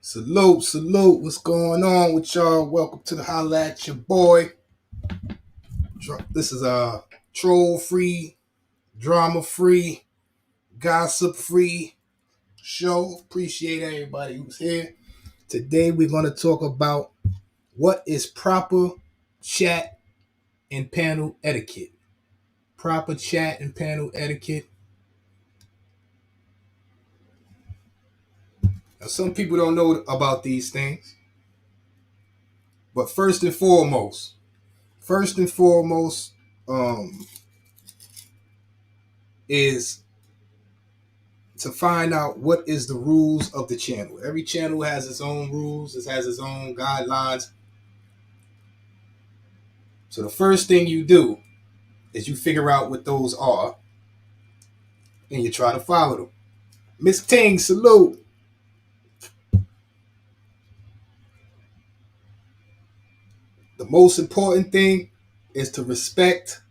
Salute, salute. What's going on with y'all? Welcome to the Holla at Your Boy. This is a troll free, drama free, gossip free show. Appreciate everybody who's here. Today we're going to talk about what is proper chat and panel etiquette. Proper chat and panel etiquette. Now, some people don't know about these things, but first and foremost, um, is to find out what is the rules of the channel. Every channel has its own rules, it has its own guidelines. So the first thing you do is you figure out what those are and you try to follow them. Miss Ting, salute. The most important thing is to respect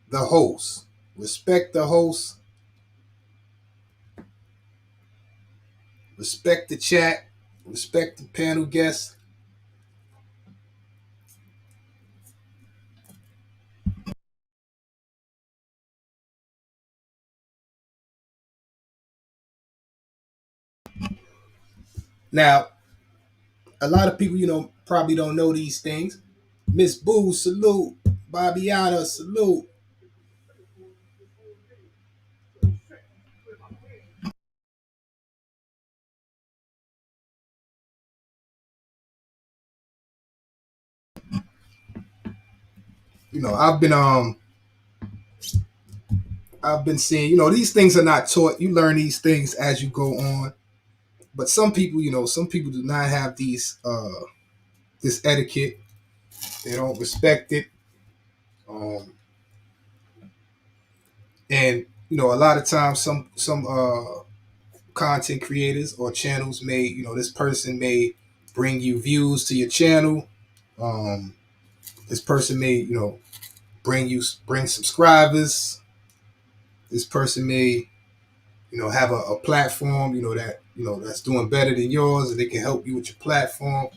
the host. Respect the host, respect the chat, respect the panel guests. Now, a lot of people, probably don't know these things. Miss Boo, salute. Bobbiana, salute. I've been seeing, these things are not taught. You learn these things as you go on. But some people do not have this etiquette. They don't respect it. Um, and a lot of times some content creators or channels may, this person may bring you views to your channel. Um, this person may, bring subscribers. This person may, have a platform, that's doing better than yours, and they can help you with your platform.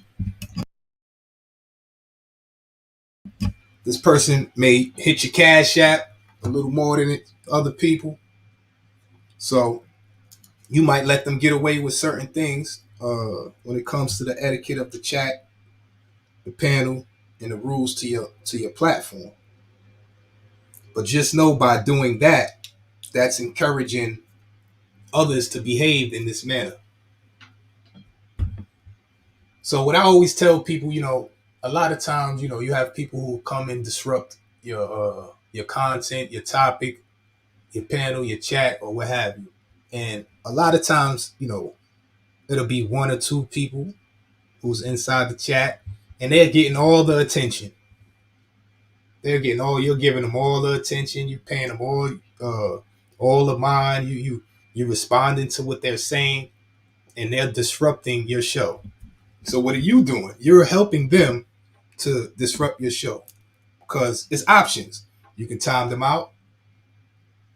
This person may hit your cash app a little more than other people. So you might let them get away with certain things when it comes to the etiquette of the chat, the panel, and the rules to your platform. But just know by doing that, that's encouraging others to behave in this manner. So what I always tell people, a lot of times, you have people who come and disrupt your content, your topic, your panel, your chat, or what have you. And a lot of times, it'll be one or two people who's inside the chat, and they're getting all the attention. You're giving them all the attention. You paying them all of mine. You responding to what they're saying, and they're disrupting your show. So what are you doing? You're helping them to disrupt your show because it's options. You can time them out.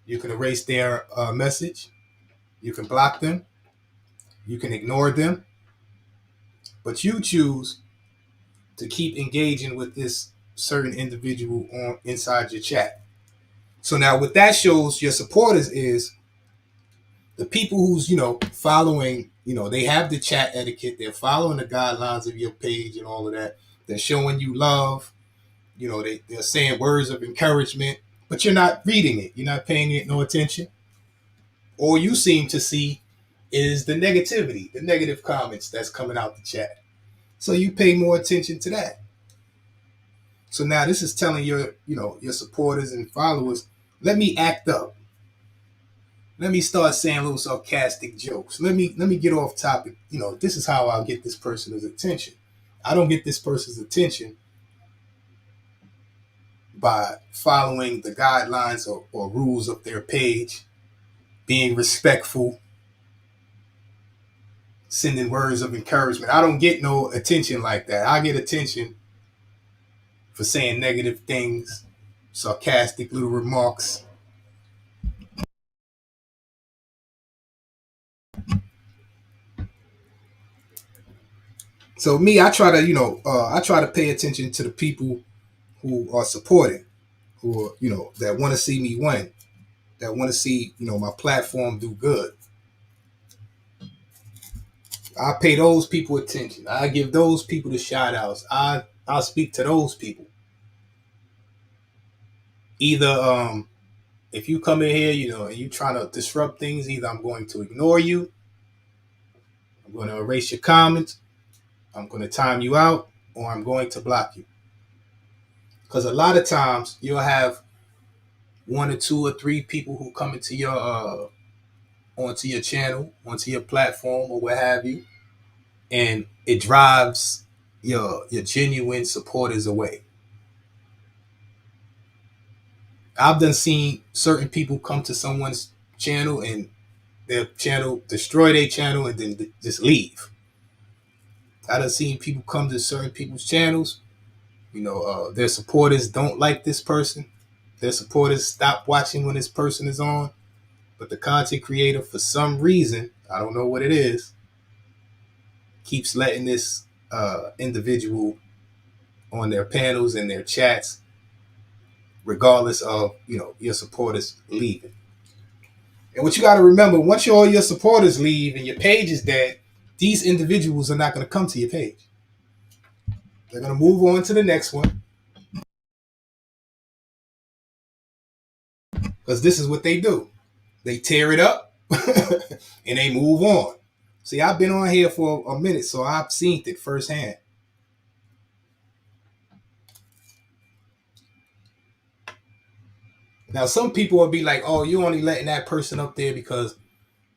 You can erase their message. You can block them. You can ignore them. But you choose to keep engaging with this certain individual on inside your chat. So now what that shows your supporters is the people who's, following, they have the chat etiquette, they're following the guidelines of your page and all of that. They're showing you love, they're saying words of encouragement, but you're not reading it. You're not paying it no attention. All you seem to see is the negativity, the negative comments that's coming out the chat. So you pay more attention to that. So now this is telling your supporters and followers, let me act up. Let me start saying little sarcastic jokes. Let me get off topic. This is how I'll get this person's attention. I don't get this person's attention by following the guidelines or rules of their page, being respectful, sending words of encouragement. I don't get no attention like that. I get attention for saying negative things, sarcastic little remarks. So me, I try to, I try to pay attention to the people who are supporting, who are, that want to see me win, that want to see, my platform do good. I pay those people attention. I give those people the shout outs. I'll speak to those people. Either if you come in here, and you trying to disrupt things, either I'm going to ignore you, I'm going to erase your comments, I'm going to time you out, or I'm going to block you. Because a lot of times you'll have one or two or three people who come into your onto your channel, onto your platform, or what have you, and it drives your genuine supporters away. I've done seen certain people come to someone's channel and their channel destroy their channel and then just leave. I done seen people come to certain people's channels. Their supporters don't like this person. Their supporters stop watching when this person is on. But the content creator, for some reason, I don't know what it is, keeps letting this individual on their panels and their chats, regardless of your supporters leaving. And what you got to remember, once all your supporters leave and your page is dead, these individuals are not going to come to your page. They're going to move on to the next one because this is what they do. They tear it up and they move on. See, I've been on here for a minute, so I've seen it firsthand. Now, some people will be like, "Oh, you only letting that person up there because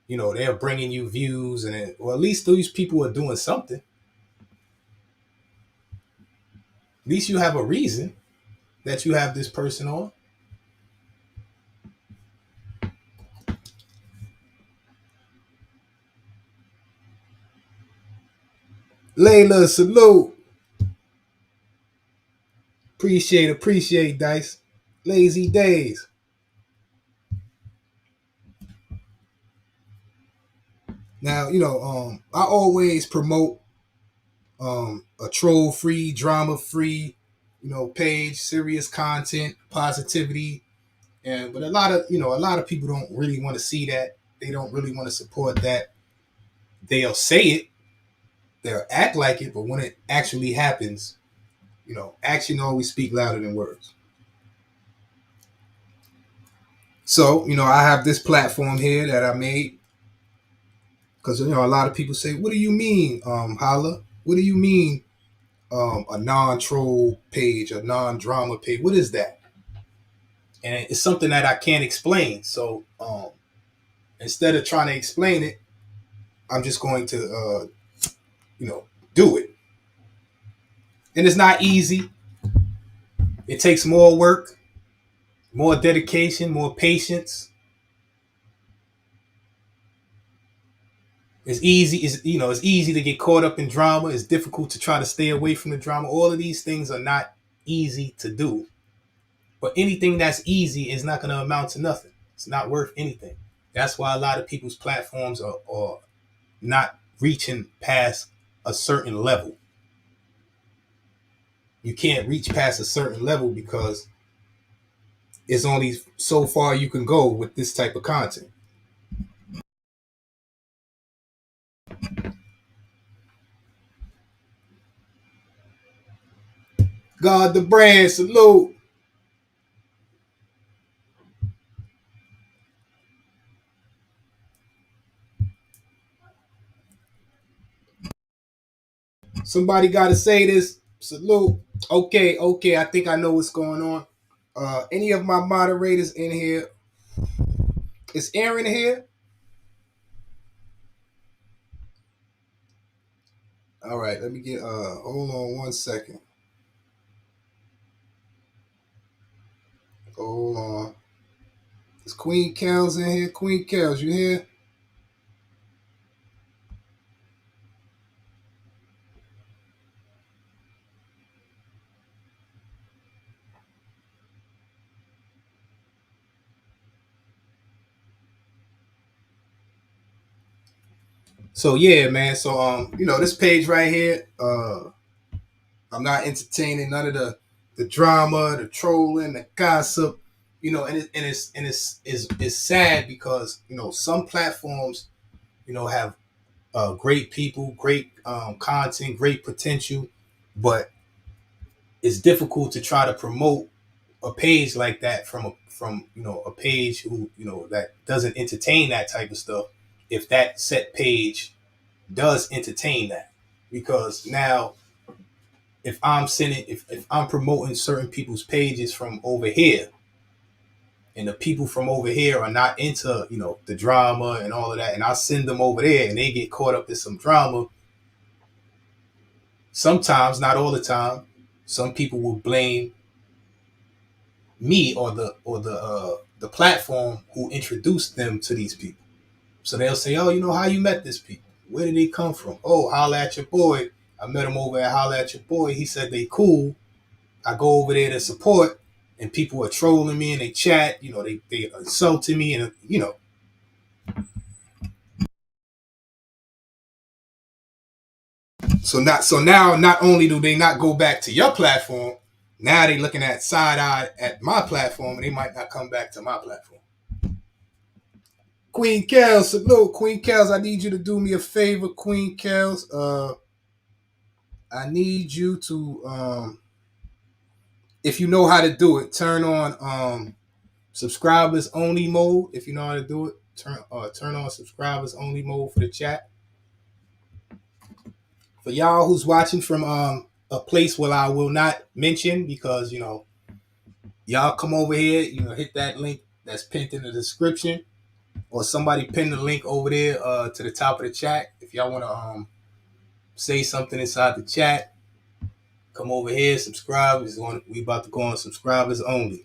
they're bringing you views, and well, at least these people are doing something. At least you have a reason that you have this person on." Layla, salute. Appreciate, Dice. Lazy days. Now, I always promote a troll free, drama free, page, serious content, positivity. But a lot of people don't really want to see that. They don't really want to support that. They'll say it, they'll act like it, but when it actually happens, action always speak louder than words. So, I have this platform here that I made because a lot of people say, "What do you mean, Holla? What do you mean, a non-troll page, a non-drama page? What is that?" And it's something that I can't explain. So, instead of trying to explain it, I'm just going to, do it. And it's not easy. It takes more work, more dedication, more patience. It's easy to get caught up in drama. It's difficult to try to stay away from the drama. All of these things are not easy to do. But anything that's easy is not going to amount to nothing. It's not worth anything. That's why a lot of people's platforms are not reaching past a certain level. You can't reach past a certain level because it's only so far you can go with this type of content. God the brand, salute. Somebody got to say this. Salute. Okay. I think I know what's going on. Any of my moderators in here? Is Aaron here? All right, let me get. Hold on one second. Hold on. Is Queen Kels in here? Queen Kels, you here? So yeah, man. So this page right here, I'm not entertaining none of the drama, the trolling, the gossip, and it's sad because some platforms have great people, great content, great potential, but it's difficult to try to promote a page like that from a page who that doesn't entertain that type of stuff. If that set page does entertain that, because now if I'm promoting certain people's pages from over here, and the people from over here are not into the drama and all of that, and I send them over there and they get caught up in some drama, sometimes, not all the time, some people will blame me or the platform who introduced them to these people. So they'll say, "Oh, how you met this people? Where did they come from? Oh, holla at your boy. I met him over at Holla at Your Boy. He said they cool. I go over there to support, and people are trolling me and they chat. They insulting me, and So now not only do they not go back to your platform, now they looking at side eye at my platform, and they might not come back to my platform. Queen Kels, salute. Queen Kels, I need you to do me a favor, Queen Kels. I need you to, if you know how to do it, turn on subscribers only mode. If you know how to do it, turn on subscribers only mode for the chat. For y'all who's watching from a place where I will not mention, because y'all come over here, hit that link that's pinned in the description, or somebody pin the link over there to the top of the chat. If y'all want to say something inside the chat, come over here, subscribe. We about to go on subscribers only.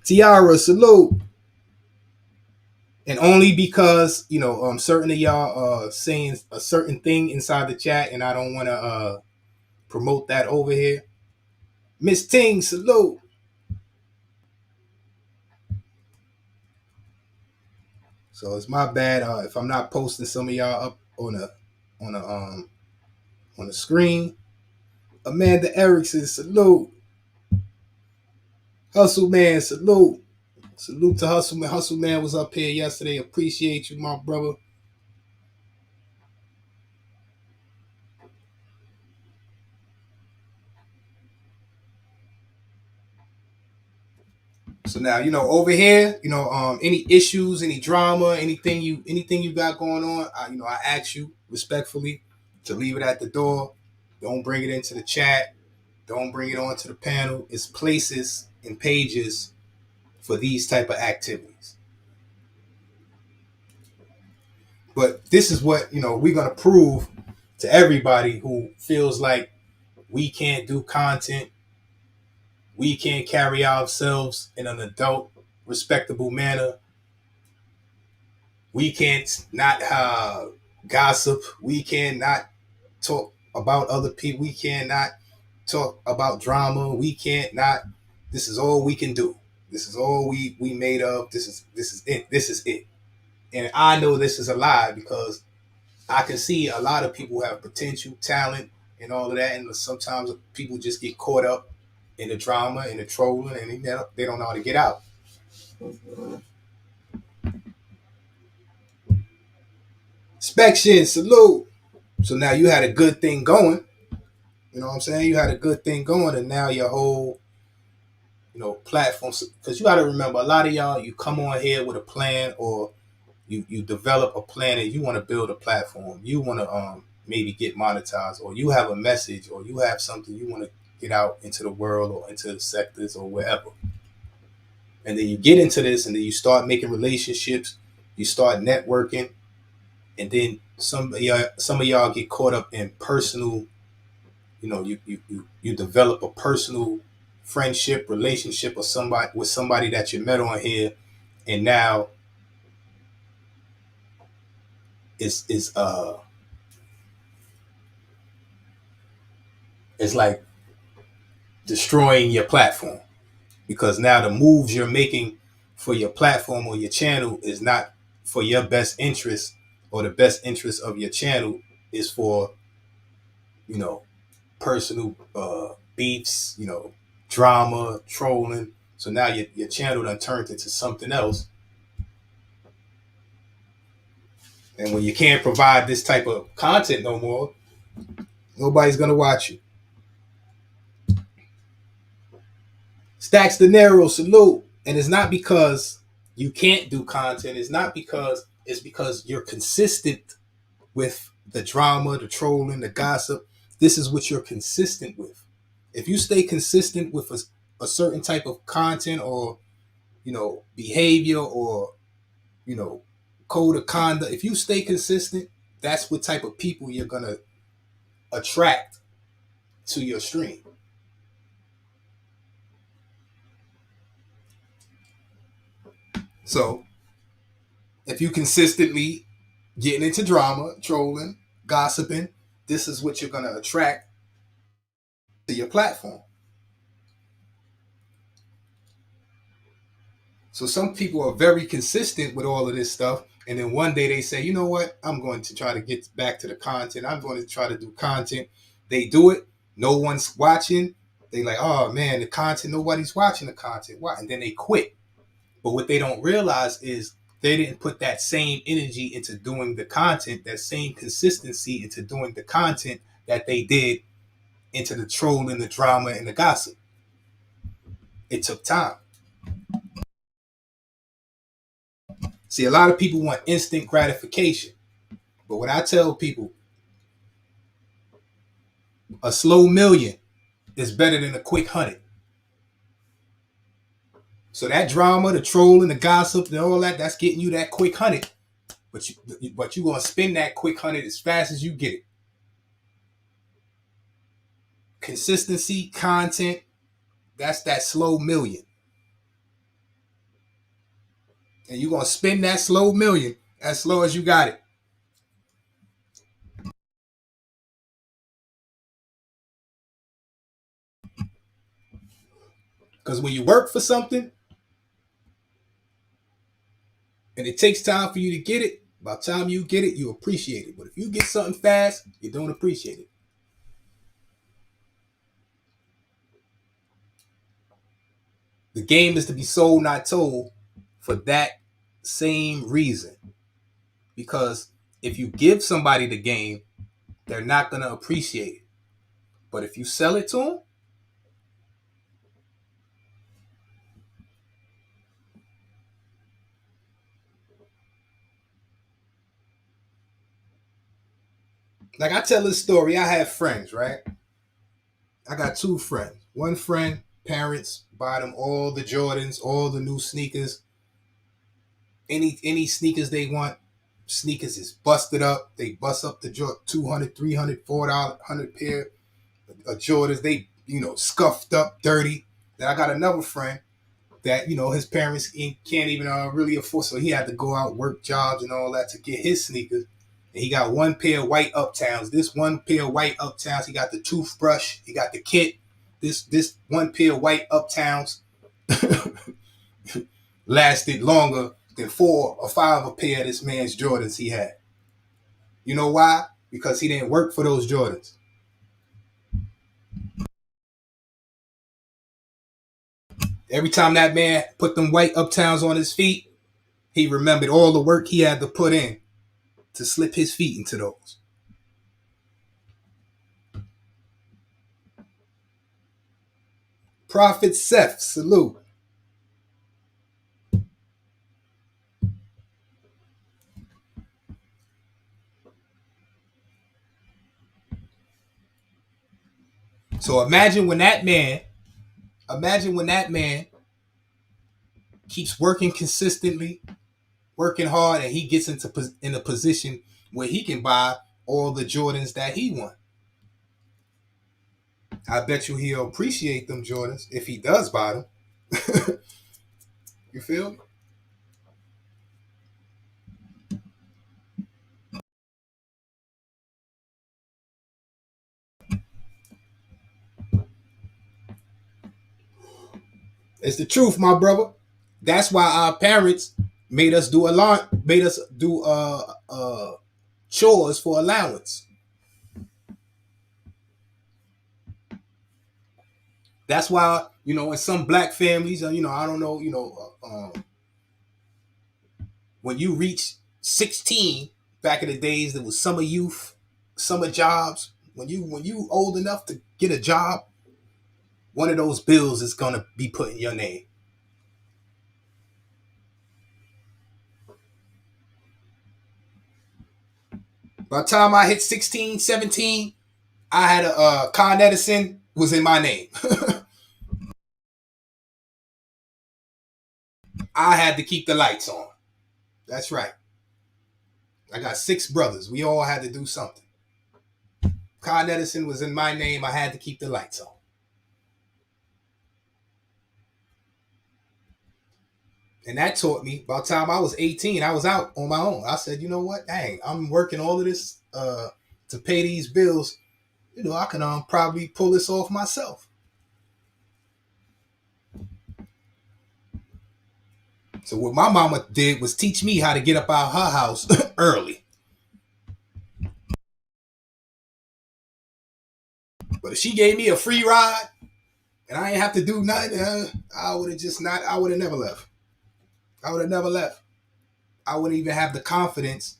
Tiara, salute. And only because certain of y'all saying a certain thing inside the chat, and I don't want to promote that over here. Miss Ting, salute. So it's my bad if I'm not posting some of y'all up on a on the screen. Amanda Erickson, salute. Hustle Man, salute. Salute to Hustle Man. Hustle Man was up here yesterday. Appreciate you, my brother. So now, over here, any issues, any drama, anything you got going on, I ask you respectfully to leave it at the door. Don't bring it into the chat. Don't bring it onto the panel. It's places and pages for these type of activities. But this is what we're gonna prove to everybody who feels like we can't do content, we can't carry ourselves in an adult, respectable manner. We can't not gossip. We cannot talk about other people. We cannot talk about drama. We can't not. This is all we can do. This is all we made of. This is it. This is it. And I know this is a lie because I can see a lot of people have potential, talent, and all of that. And sometimes people just get caught up in the drama and the trolling, and they don't know how to get out. Inspection, salute. So now you had a good thing going. You know what I'm saying? You had a good thing going, and now your whole, platform. Because you got to remember, a lot of y'all, you come on here with a plan, or you develop a plan, and you want to build a platform. You want to maybe get monetized, or you have a message, or you have something you want to get out into the world or into the sectors or wherever. And then you get into this, and then you start making relationships. You start networking, and then some of y'all get caught up in personal. You develop a personal friendship, relationship, or somebody that you met on here, and now is it's like destroying your platform, because now the moves you're making for your platform or your channel is not for your best interest or the best interest of your channel is for, you know, personal beefs, drama, trolling. So now your channel done turned into something else. And when you can't provide this type of content no more, nobody's gonna watch you. Stacks De Niro, salute. And it's not because you can't do content. It's because you're consistent with the drama, the trolling, the gossip. This is what you're consistent with. If you stay consistent with a certain type of content or behavior or you know code of conduct, if you stay consistent, that's what type of people you're gonna attract to your stream. So if you consistently getting into drama, trolling, gossiping, this is what you're gonna attract to your platform. So some people are very consistent with all of this stuff, and then one day they say, you know what, I'm going to try to get back to the content. I'm going to try to do content. They do it. No one's watching. They like, oh man, the content. Nobody's watching the content. Why? And then they quit. But what they don't realize is they didn't put that same energy into doing the content, that same consistency into doing the content that they did into the trolling, the drama, and the gossip. It took time. See, a lot of people want instant gratification. But what I tell people, a slow million is better than a quick 100. So that drama, the trolling, the gossip, and all that, that's getting you that quick 100. But you gonna spend that quick 100 as fast as you get it. Consistency, content, that's that slow million. And you gonna spend that slow million as slow as you got it. Because when you work for something and it takes time for you to get it, by the time you get it, you appreciate it. But if you get something fast, you don't appreciate it. The game is to be sold, not told, for that same reason. Because if you give somebody the game, they're not going to appreciate it. But if you sell it to them, like I tell this story, I have friends, right? I got two friends. One friend, parents buy them all the Jordans, all the new sneakers, any sneakers they want. Sneakers is busted up. They bust up the 200, 300, $400, 100 pair of Jordans. They, scuffed up, dirty. Then I got another friend that, his parents can't even really afford. So he had to go out, work jobs and all that to get his sneakers. And he got one pair of white Uptowns. This one pair of white Uptowns, he got the toothbrush. He got the kit. This one pair of white Uptowns lasted longer than 4 or 5 a pair of this man's Jordans he had. You know why? Because he didn't work for those Jordans. Every time that man put them white Uptowns on his feet, he remembered all the work he had to put in to slip his feet into those. Prophet Seth, salute. So imagine when that man keeps working consistently, working hard, and he gets in a position where he can buy all the Jordans that he wants. I bet you he'll appreciate them Jordans if he does buy them. You feel me? It's the truth, my brother. That's why our parents made us do chores for allowance. That's why, in some black families, I don't know, when you reach 16, back in the days, there was summer youth, summer jobs. When you old enough to get a job, one of those bills is gonna be put in your name. By the time I hit 16, 17, I had a Con Edison was in my name. I had to keep the lights on. That's right. I got six brothers. We all had to do something. Con Edison was in my name. I had to keep the lights on. And that taught me, by the time I was 18, I was out on my own. I said, you know what? Dang, I'm working all of this to pay these bills. I can probably pull this off myself. So what my mama did was teach me how to get up out of her house early. But if she gave me a free ride and I ain't have to do nothing, I would have just not, I would have never left. I would have never left. I wouldn't even have the confidence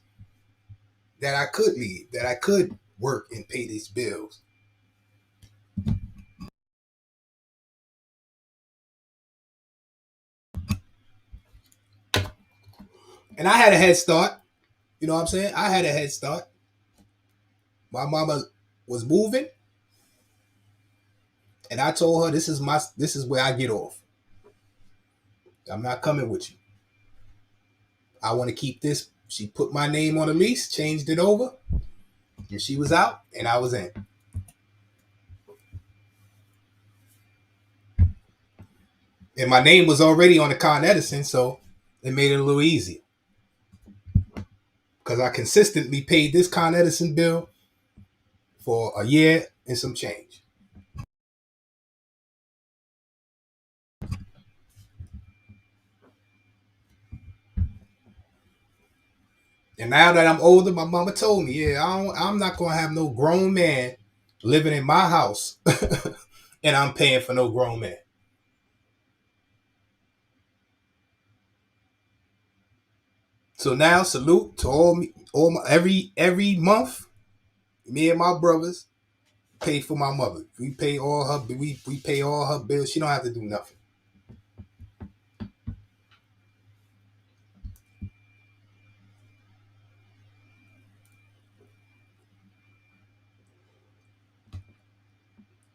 that I could leave, that I could work and pay these bills. And I had a head start. You know what I'm saying? I had a head start. My mama was moving, and I told her this is where I get off. I'm not coming with you. I want to keep this. She put my name on a lease, changed it over, and she was out, and I was in. And my name was already on the Con Edison, so it made it a little easier. Because I consistently paid this Con Edison bill for a year and some change. And now that I'm older, my mama told me, yeah, I'm not going to have no grown man living in my house and I'm paying for no grown man. So now, salute to every month. Me and my brothers pay for my mother. We pay all her bills. She don't have to do nothing.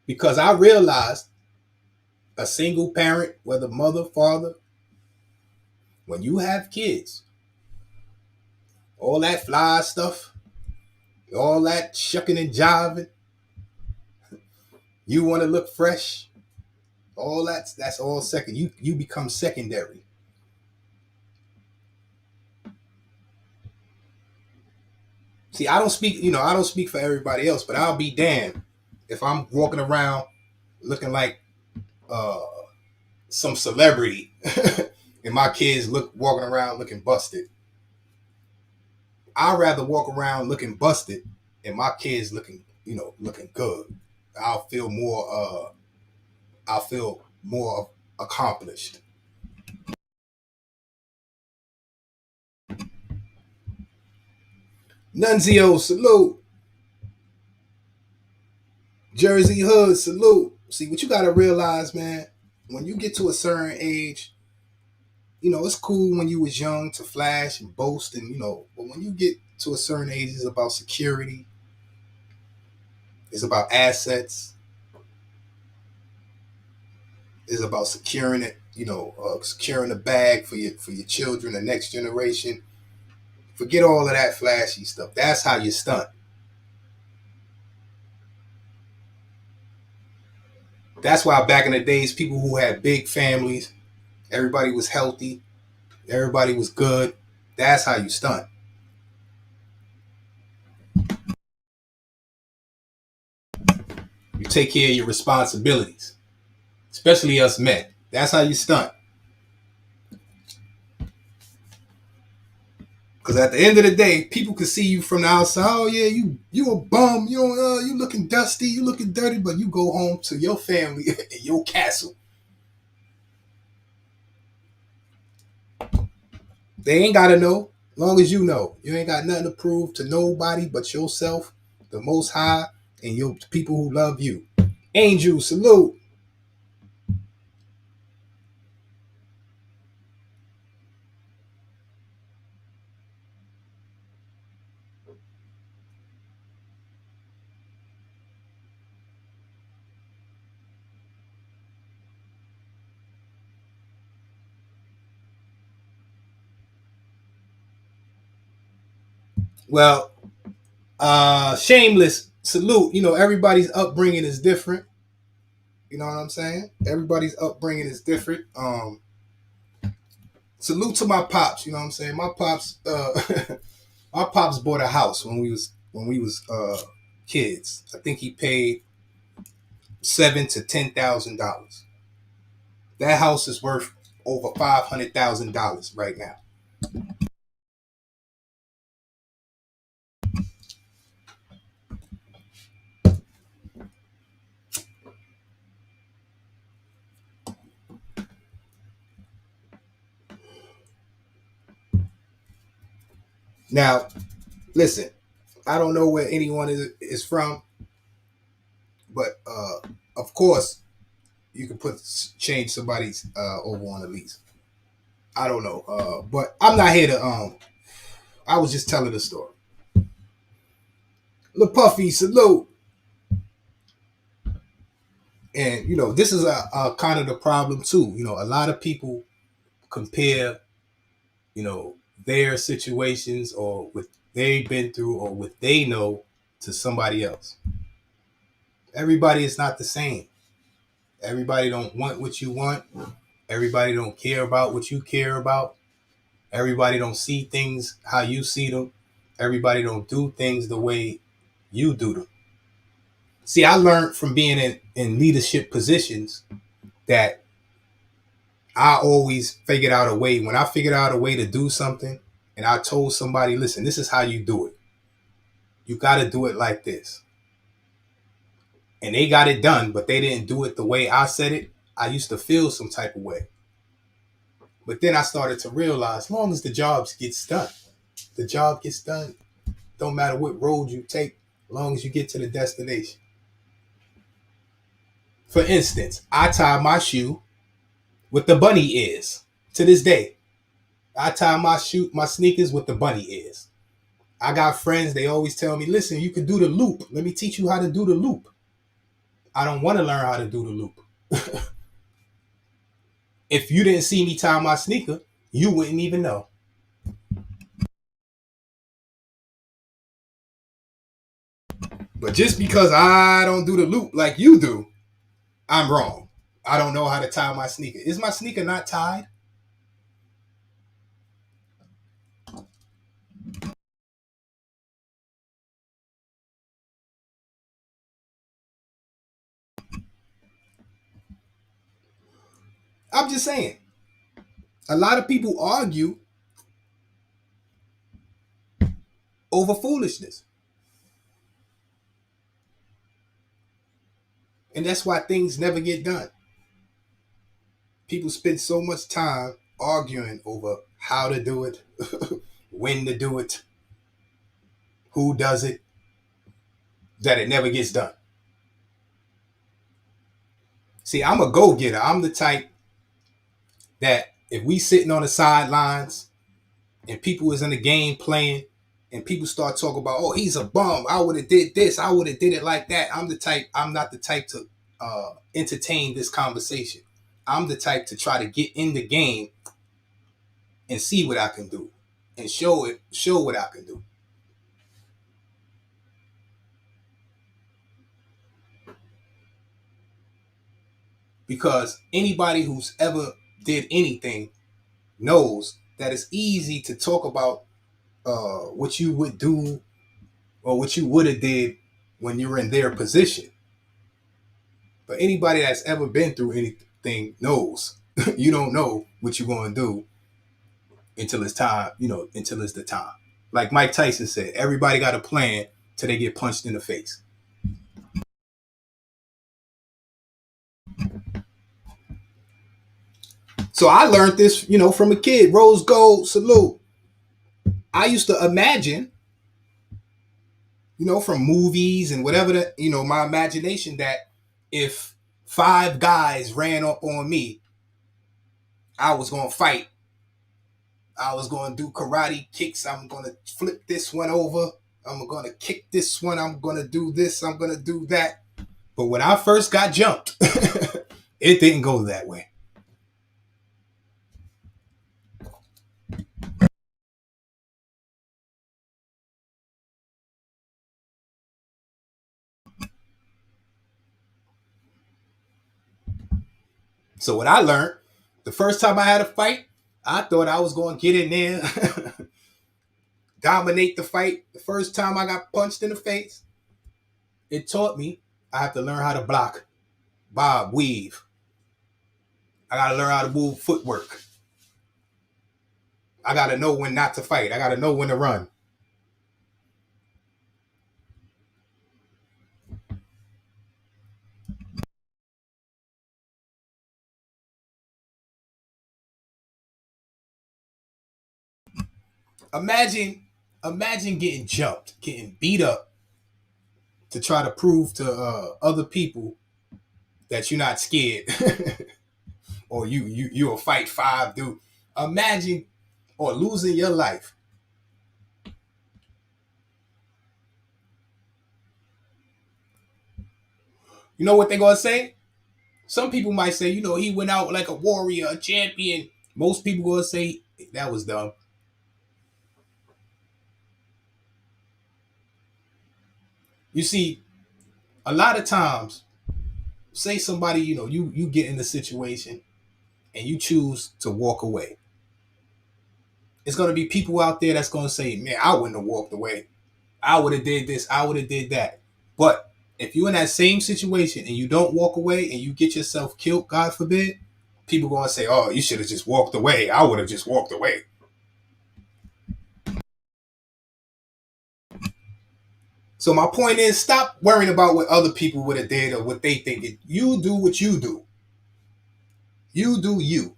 Because I realized a single parent, whether mother, father, when you have kids, all that fly stuff, all that shucking and jiving, you want to look fresh, all that's all second. You become secondary. See, I don't speak for everybody else, but I'll be damned if I'm walking around looking like uh some celebrity and my kids walking around looking busted. I'd rather walk around looking busted and my kids looking good. I'll feel more I'll feel more accomplished. Nunzio, salute. Jersey Hood, salute. See, what you gotta realize, man, when you get to a certain age, it's cool when you was young to flash and boast but when you get to a certain age, it's about security, it's about assets, it's about securing it, securing the bag for your children, the next generation. Forget all of that flashy stuff. That's how you stunt. That's why back in the days, people who had big families, everybody was healthy, everybody was good. That's how you stunt. You take care of your responsibilities, especially us men. That's how you stunt. Because at the end of the day, people can see you from the outside. Oh yeah, you a bum. You looking dusty. You looking dirty. But you go home to your family in your castle. They ain't gotta know. Long as you know, you ain't got nothing to prove to nobody but yourself, the Most High, and your people who love you. Angel, salute. Well, shameless salute. Everybody's upbringing is different. You know what I'm saying? Everybody's upbringing is different. Salute to my pops. You know what I'm saying? My pops, my pops bought a house when we was kids. I think he paid $7,000 to $10,000. That house is worth over $500,000 right now. Now, listen, I don't know where anyone is from, but of course you can change somebody's over on the lease. I don't know, but I'm not here to. I was just telling the story. Lil Puffy, salute. And this is a kind of the problem too. A lot of people compare, you know, their situations or what they've been through or what they know to somebody else. Everybody is not the same. Everybody don't want what you want. Everybody don't care about what you care about. Everybody don't see things how you see them. Everybody don't do things the way you do them. See, I learned from being in leadership positions that I always figured out a way. When I figured out a way to do something and I told somebody, listen, this is how you do it. You got to do it like this. And they got it done, but they didn't do it the way I said it. I used to feel some type of way. But then I started to realize, as long as the job gets done, the job gets done. Don't matter what road you take, as long as you get to the destination. For instance, I tie my shoe with the bunny ears to this day. I tie my sneakers with the bunny ears. I got friends, they always tell me, listen, you can do the loop. Let me teach you how to do the loop. I don't want to learn how to do the loop. If you didn't see me tie my sneaker, you wouldn't even know. But just because I don't do the loop like you do, I'm wrong. I don't know how to tie my sneaker. Is my sneaker not tied? I'm just saying. A lot of people argue over foolishness. And that's why things never get done. People spend so much time arguing over how to do it, when to do it, who does it, that it never gets done. See, I'm a go getter. I'm the type that if we sitting on the sidelines and people is in the game playing and people start talking about, oh, he's a bum. I would have did this. I would have did it like that. I'm not the type to entertain this conversation. I'm the type to try to get in the game and see what I can do and show what I can do. Because anybody who's ever did anything knows that it's easy to talk about what you would do or what you would have did when you were in their position. But anybody that's ever been through anything knows you don't know what you're going to do until it's time, until it's the time. Like Mike Tyson said, everybody got a plan till they get punched in the face. So I learned this, from a kid. Rose gold, salute. I used to imagine, from movies and whatever that, my imagination that if five guys ran up on me, I was going to fight. I was going to do karate kicks. I'm going to flip this one over. I'm going to kick this one. I'm going to do this. I'm going to do that. But when I first got jumped, it didn't go that way. So what I learned, the first time I had a fight, I thought I was going to get in there, dominate the fight. The first time I got punched in the face, it taught me I have to learn how to block, bob, weave. I got to learn how to move footwork. I got to know when not to fight. I got to know when to run. Imagine, imagine getting jumped, getting beat up to try to prove to other people that you're not scared, or you'll fight five, dude. Imagine, or losing your life. You know what they're gonna say? Some people might say, he went out like a warrior, a champion. Most people gonna say that was dumb. You see, a lot of times, say somebody, you get in a situation and you choose to walk away. It's gonna be people out there that's gonna say, "Man, I wouldn't have walked away. I would have did this. I would have did that." But if you're in that same situation and you don't walk away and you get yourself killed, God forbid, people gonna say, "Oh, you should have just walked away. I would have just walked away." So my point is, stop worrying about what other people would have did or what they think. You do what you do. You do you.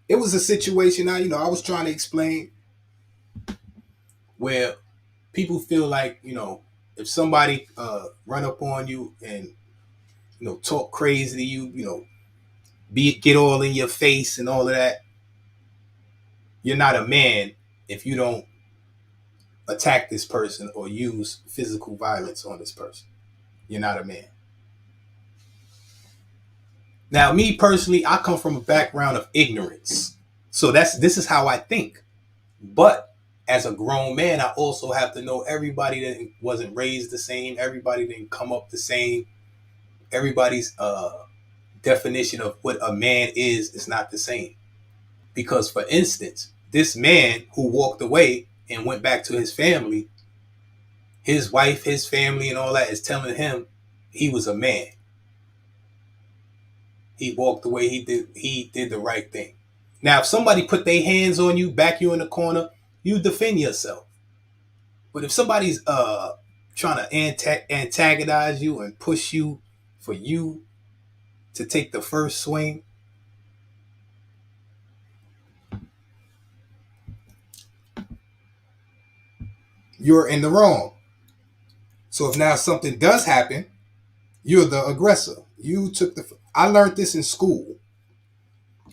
It was a situation I was trying to explain where people feel like, if somebody run up on you and talk crazy to you, get all in your face and all of that, you're not a man if you don't attack this person or use physical violence on this person. You're not a man. Now, me personally, I come from a background of ignorance. So this is how I think. But as a grown man, I also have to know everybody that wasn't raised the same, everybody didn't come up the same, everybody's definition of what a man is not the same. Because for instance, this man who walked away and went back to his family, his wife, his family, and all that is telling him he was a man. He walked away. He did the right thing. Now, if somebody put their hands on you, back you in the corner, you defend yourself. But if somebody's trying to antagonize you and push you for you to take the first swing, you're in the wrong. So if now something does happen, you're the aggressor. You took the. I learned this in school.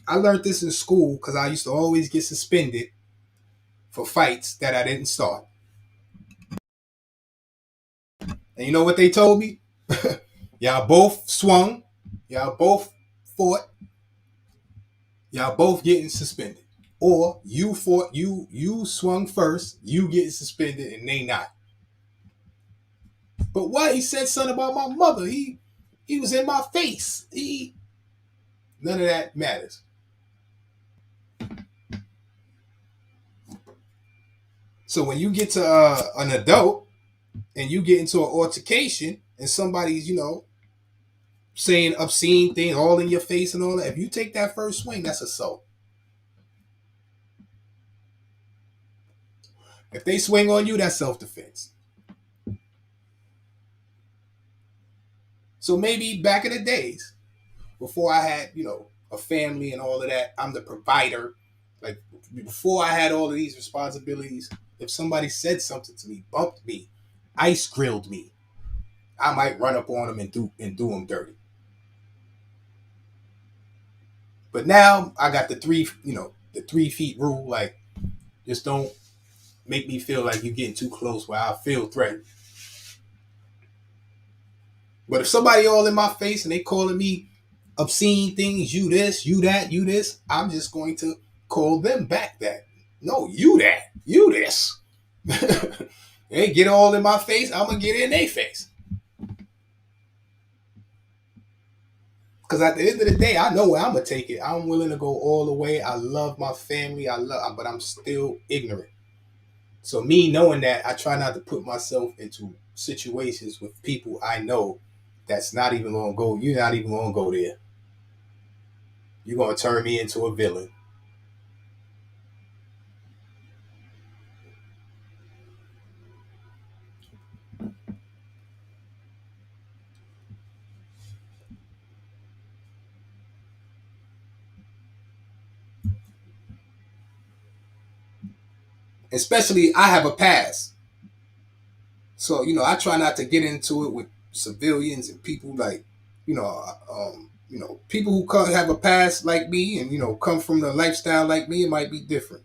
I learned this in school because I used to always get suspended for fights that I didn't start. And you know what they told me? Y'all both swung. Y'all both fought. Y'all both getting suspended. Or you fought, you swung first, you getting suspended, and they not. But what? He said something about my mother. He was in my face. None of that matters. So when you get to an adult and you get into an altercation and somebody's, saying obscene things all in your face and all that, if you take that first swing, that's assault. If they swing on you, that's self defense. So maybe back in the days, before I had, a family and all of that, I'm the provider. Like before I had all of these responsibilities, if somebody said something to me, bumped me, ice grilled me, I might run up on them and do them dirty. But now I got the 3 feet rule. Like, just don't make me feel like you're getting too close where I feel threatened. But if somebody all in my face and they calling me obscene things, you this, you that, you this, I'm just going to call them back that. No, you that, you this. They get all in my face, I'm gonna get in their face. Because at the end of the day, I know where I'm gonna take it. I'm willing to go all the way. I love my family. But I'm still ignorant. So me knowing that, I try not to put myself into situations with people I know that's not even gonna go. You're not even gonna go there. You're gonna turn me into a villain. Especially, I have a past, so I try not to get into it with civilians and people like, people who have a past like me and come from the lifestyle like me. It might be different,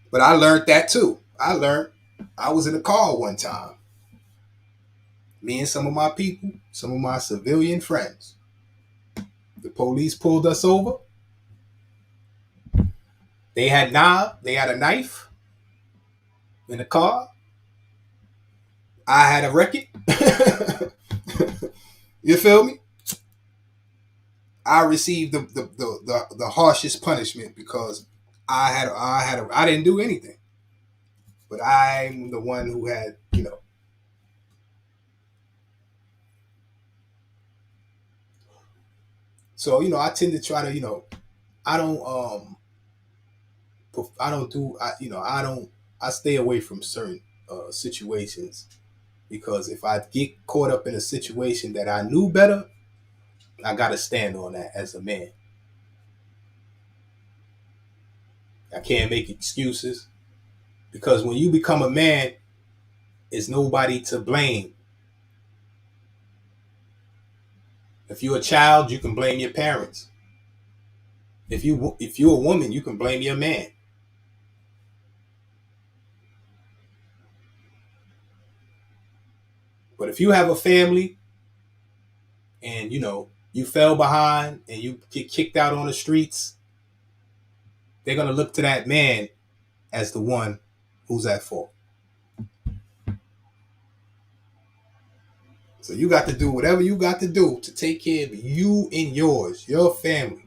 but I learned that too. I was in a car one time, me and some of my people, some of my civilian friends. The police pulled us over. They had a knife in the car. I had a record. You feel me? I received the harshest punishment because I didn't do anything, but I'm the one who had So I tend to try to I don't I don't do I you know I don't I stay away from certain situations, because if I get caught up in a situation that I knew better, I gotta stand on that as a man. I can't make excuses, because when you become a man, it's nobody to blame. If you're a child, you can blame your parents. If you're a woman, you can blame your man. But if you have a family and you fell behind and you get kicked out on the streets, they're gonna look to that man as the one who's at fault. So you got to do whatever you got to do to take care of you and yours, your family.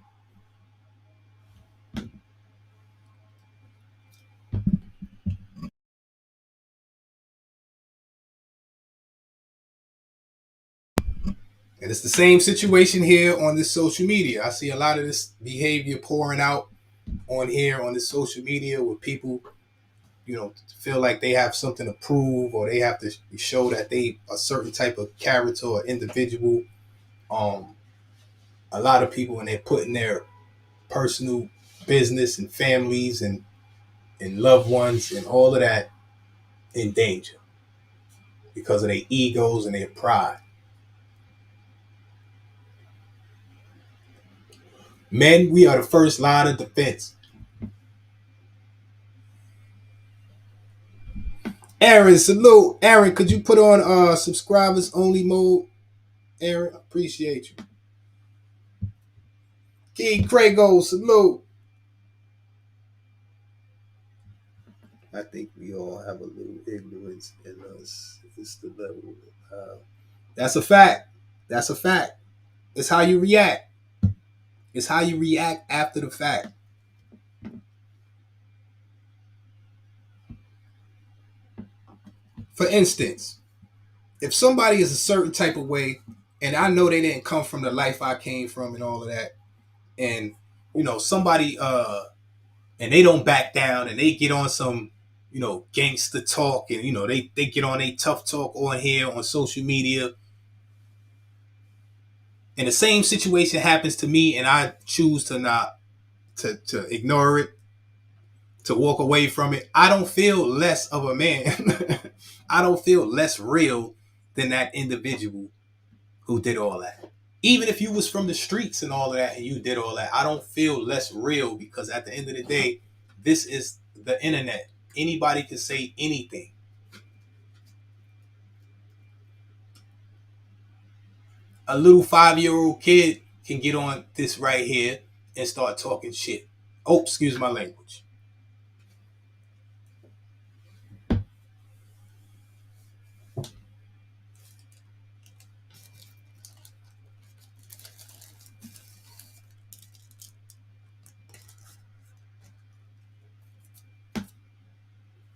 And it's the same situation here on this social media. I see a lot of this behavior pouring out on here on this social media, with people, feel like they have something to prove, or they have to show that they a certain type of character or individual. Um, a lot of people, when they're putting their personal business and families and loved ones and all of that in danger because of their egos and their pride. Men, we are the first line of defense. Aaron, salute. Aaron, could you put on subscribers only mode? Aaron, appreciate you. King Crago, salute. I think we all have a little ignorance in us. It's the level. That's a fact. That's a fact. It's how you react. It's how you react after the fact. For instance, if somebody is a certain type of way, and I know they didn't come from the life I came from and all of that, and somebody and they don't back down and they get on some gangster talk, and they get on a tough talk on here on social media, and the same situation happens to me and I choose to not to ignore it, to walk away from it, I don't feel less of a man. I don't feel less real than that individual who did all that. Even if you was from the streets and all of that and you did all that, I don't feel less real, because at the end of the day, this is the internet. Anybody can say anything. A little 5-year-old kid can get on this right here and start talking shit. Oh, excuse my language.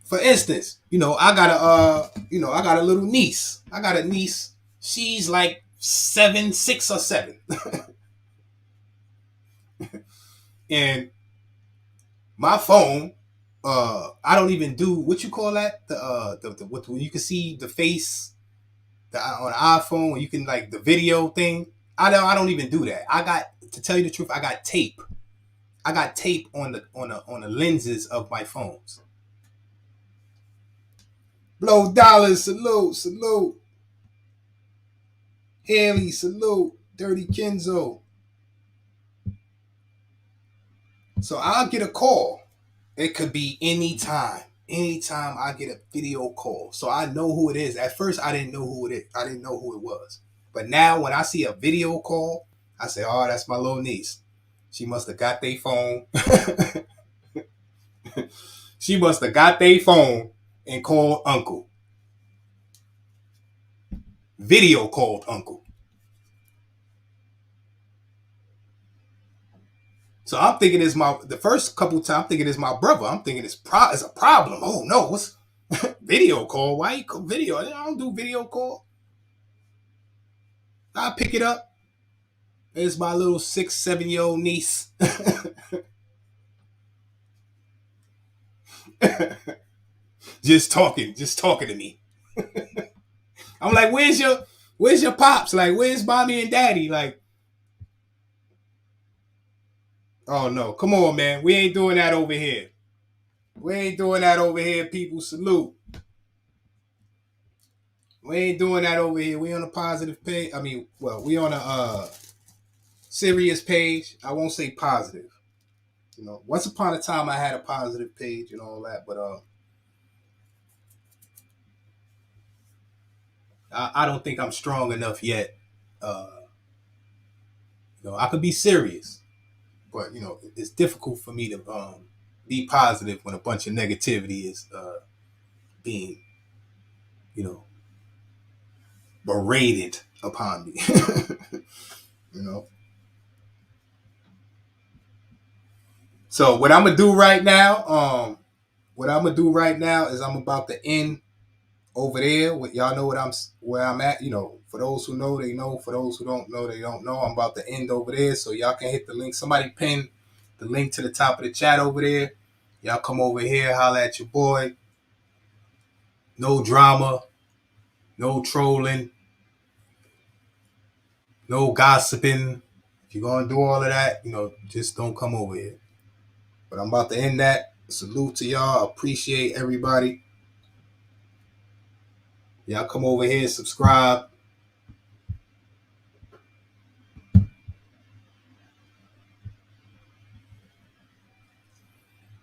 For instance, I got a little niece. I got a niece. She's like 6 or 7. And my phone, I don't even do what you call that. When you can see the face on the iPhone, when you can like the video thing. I don't even do that. I got, to tell you the truth, I got tape. I got tape on the lenses of my phones. Blow dollars, salute, salute. Haley, salute. Dirty Kenzo. So I'll get a call. It could be anytime. Anytime I get a video call. So I know who it is. At first I didn't know who it is. I didn't know who it was. But now when I see a video call, I say, oh, that's my little niece. She must have got their phone. She must have got their phone and called uncle. Video called uncle. So I'm thinking it's the first couple times I'm thinking it's my brother. I'm thinking it's a problem. Oh no, what's video call? Why you call video? I don't do video call. I pick it up. It's my little 6, 7-year-old niece. just talking to me. I'm like, where's your pops? Like, where's mommy and daddy? Like, oh no, come on, man. We ain't doing that over here. We ain't doing that over here, people. Salute. We ain't doing that over here. We on a positive page. I mean, well, we on a serious page. I won't say positive. Once upon a time I had a positive page and all that, but I don't think I'm strong enough yet. Uh, I could be serious, but it's difficult for me to be positive when a bunch of negativity is being, you know, berated upon me. you know. So what I'm gonna do right now, is I'm about to end over there. Y'all know where I'm at. For those who know, they know. For those who don't know, they don't know. I'm about to end over there, so y'all can hit the link. Somebody pin the link to the top of the chat over there. Y'all come over here, holla at your boy. No drama, no trolling, no gossiping. If you're gonna do all of that, just don't come over here. But I'm about to end that. Salute to y'all. Appreciate everybody. Y'all come over here, subscribe.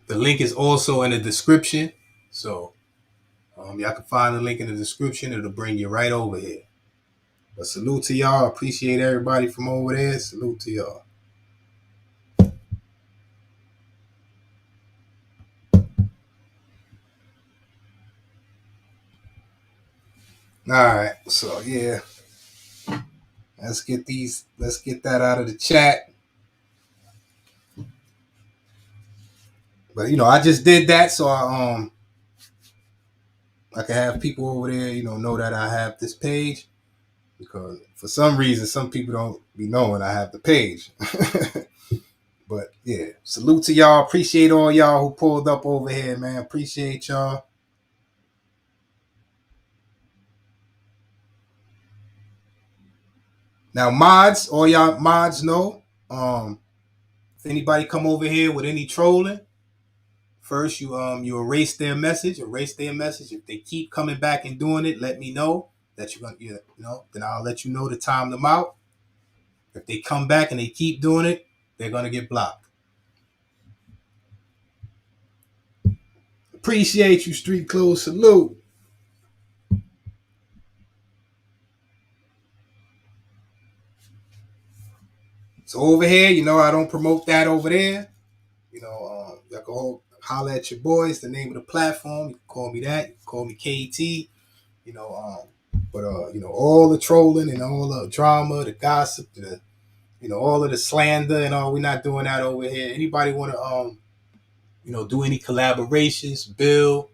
The link is also in the description. So y'all can find the link in the description. It'll bring you right over here. But salute to y'all. Appreciate everybody from over there. Salute to y'all. All right. So yeah. Let's get that out of the chat. But I just did that, so I can have people over there, know that I have this page because for some reason some people don't be knowing I have the page. But yeah, salute to y'all. Appreciate all y'all who pulled up over here, man. Appreciate y'all. Now, mods, all y'all mods know. If anybody come over here with any trolling, first you erase their message. Erase their message. If they keep coming back and doing it, let me know that you're gonna, then I'll let you know to time them out. If they come back and they keep doing it, they're gonna get blocked. Appreciate you, Street Clothes. Salute. So over here, I don't promote that over there. Y'all go holler at your boys. The name of the platform. You can call me that. You can call me KT. But all the trolling and all the drama, the gossip, all of the slander and all. We're not doing that over here. Anybody want to do any collaborations? Bill.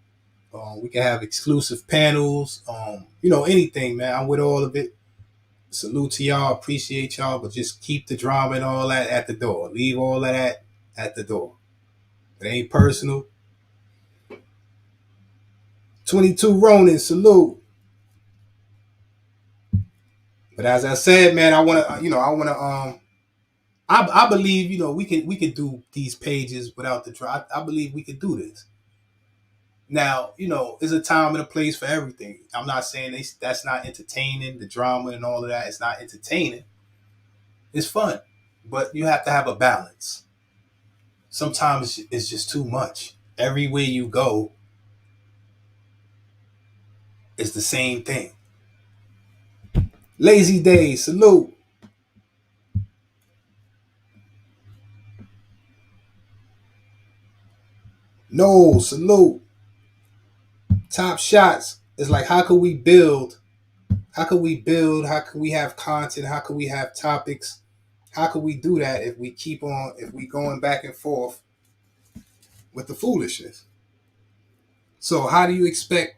We can have exclusive panels. Anything, man. I'm with all of it. Salute to y'all. Appreciate y'all. But just keep the drama and all that at the door. Leave all of that at the door. It ain't personal. 22 Ronin, salute. But as I said, man, I want to, I believe, we could do these pages without the drive. I believe we could do this. Now, there's a time and a place for everything. I'm not saying that's not entertaining, the drama and all of that. It's not entertaining. It's fun, but you have to have a balance. Sometimes it's just too much. Everywhere you go, it's the same thing. Lazy days, salute. No, salute. Top shots. It's like how could we build? How could we build? How could we have content? How could we have topics? How could we do that if we going back and forth with the foolishness? So how do you expect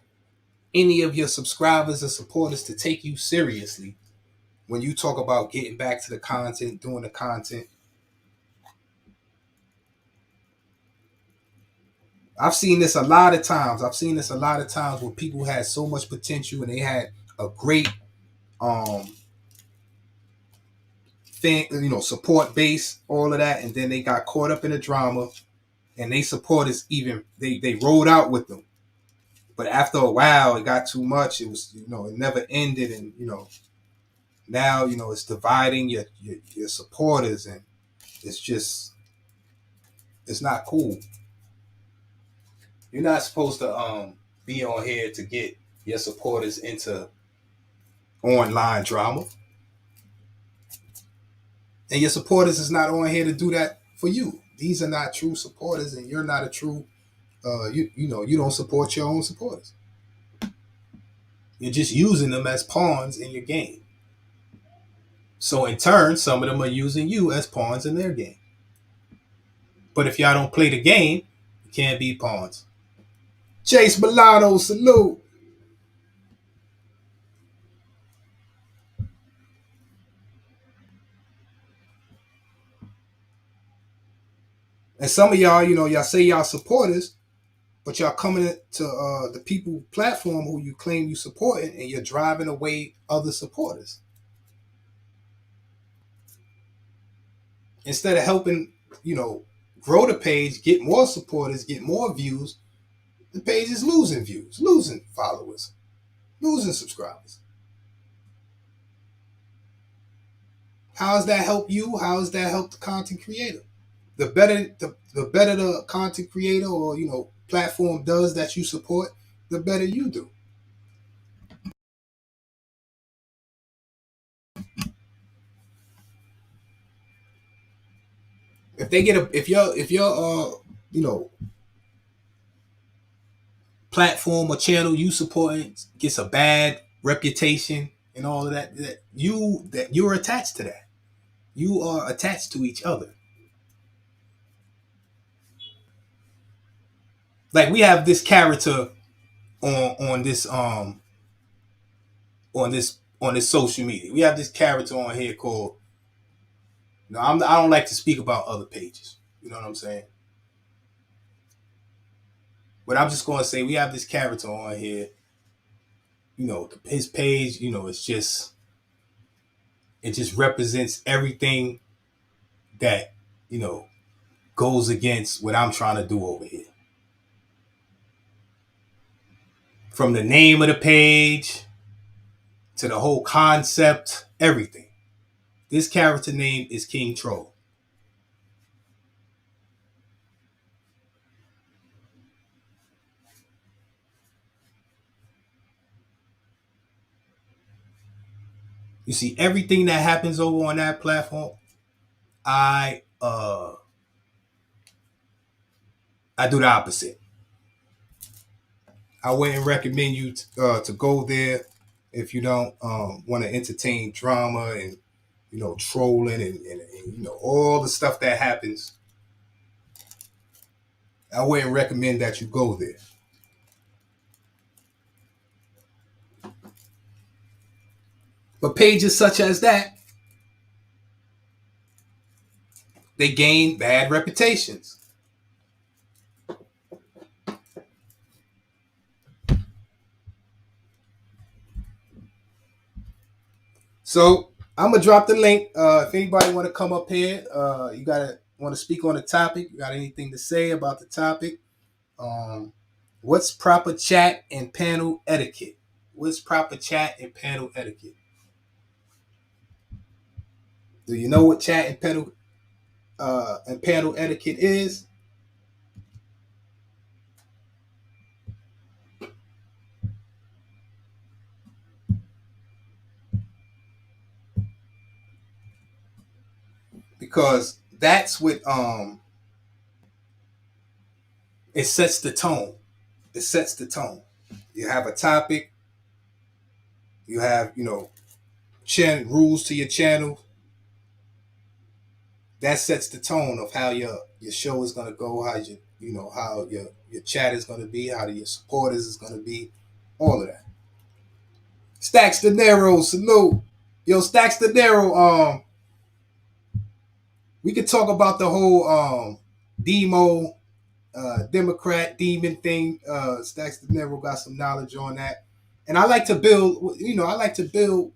any of your subscribers or supporters to take you seriously when you talk about getting back to the content, doing the content? I've seen this a lot of times. Where people had so much potential and they had a great um fan, support base, all of that, and then they got caught up in the drama, and they supporters even they rolled out with them. But after a while, it got too much. It was it never ended, and now it's dividing your supporters, and it's just it's not cool. You're not supposed to be on here to get your supporters into online drama, and your supporters is not on here to do that for you. These are not true supporters, and you're not a true. You don't support your own supporters. You're just using them as pawns in your game. So in turn, some of them are using you as pawns in their game. But if y'all don't play the game, you can't be pawns. Chase Milano, salute. And some of y'all, y'all say y'all supporters, but y'all coming to the people platform who you claim you supporting, and you're driving away other supporters instead of helping, grow the page, get more supporters, get more views. The page is losing views, losing followers, losing subscribers. How does that help you? How does that help the content creator? The better the content creator or platform does that you support, the better you do. If they get a if your you know platform or channel you supporting gets a bad reputation and all of that, that you're attached to that. You are attached to each other. Like we have this character on this on this social media. We have this character on here called. No, I don't like to speak about other pages. You know what I'm saying? But I'm just going to say we have this character on here. You know, his page. You know, it just represents everything that you know goes against what I'm trying to do over here. From the name of the page to the whole concept, everything. This character name is King Troll. You see, everything that happens over on that platform, I uh I do the opposite. I wouldn't recommend you to go there if you don't want to entertain drama and trolling and all the stuff that happens. I wouldn't recommend that you go there. But pages such as that, they gain bad reputations. So I'm gonna drop the link. If anybody want to come up here, you gotta want to speak on the topic. You got anything to say about the topic? Um, what's proper chat and panel etiquette? What's proper chat and panel etiquette? Do you know what chat and panel etiquette is? Because that's what it sets the tone. It sets the tone. You have a topic. You have rules to your channel. That sets the tone of how your show is gonna go. How how your chat is gonna be. How your supporters is gonna be. All of that. Stacks De Niro, salute. Yo, Stacks De Niro, we could talk about the whole demo Democrat demon thing. Stacks De Niro got some knowledge on that. And I like to build, I like to build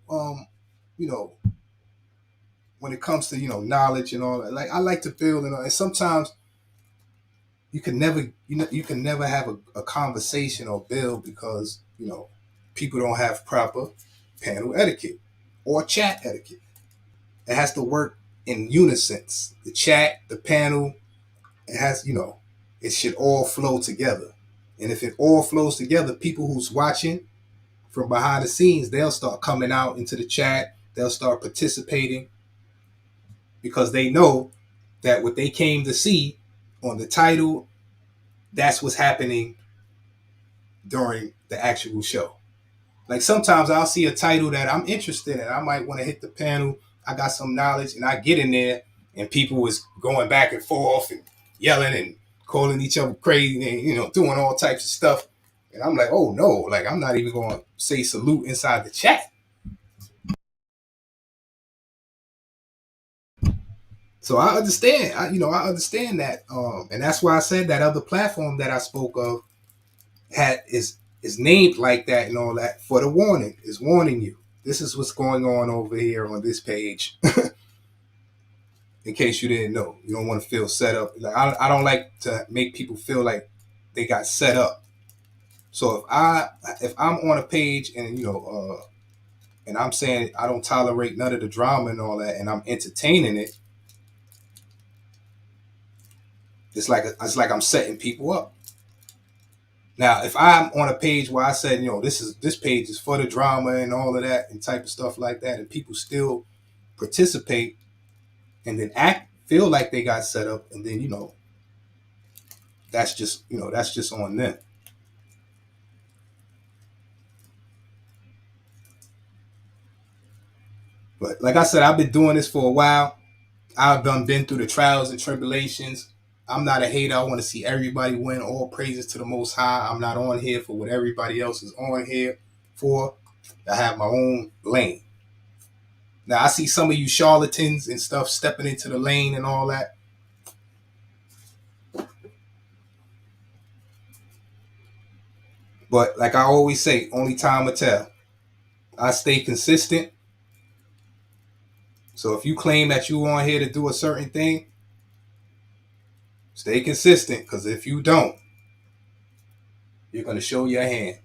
you know, when it comes to, knowledge and all that. Like I like to build and sometimes you can never have a conversation or build because, people don't have proper panel etiquette or chat etiquette. It has to work in unison. The chat, the panel, it has, it should all flow together. And if it all flows together, people who's watching from behind the scenes, they'll start coming out into the chat. They'll start participating because they know that what they came to see on the title, that's what's happening during the actual show. Like sometimes I'll see a title that I'm interested in. I might want to hit the panel. I got some knowledge, and I get in there, and people was going back and forth and yelling and calling each other crazy and doing all types of stuff. And I'm like, oh no, like I'm not even going to say salute inside the chat. So I understand, I understand that, and that's why I said that other platform that I spoke of is named like that and all that for the warning. Is warning you. This is what's going on over here on this page. In case you didn't know, you don't want to feel set up. Like I don't like to make people feel like they got set up. So if I'm on a page and and I'm saying I don't tolerate none of the drama and all that, and I'm entertaining it, it's like I'm setting people up. Now, if I'm on a page where I said, this page is for the drama and all of that and type of stuff like that, and people still participate and then feel like they got set up, and then that's just on them. But like I said, I've been doing this for a while. I've been through the trials and tribulations. I'm not a hater. I want to see everybody win. All praises to the Most High. I'm not on here for what everybody else is on here for. I have my own lane. Now I see some of you charlatans and stuff stepping into the lane and all that. But like I always say, only time will tell. I stay consistent. So if you claim that you on here to do a certain thing, stay consistent. Because if you don't, you're gonna show your hand.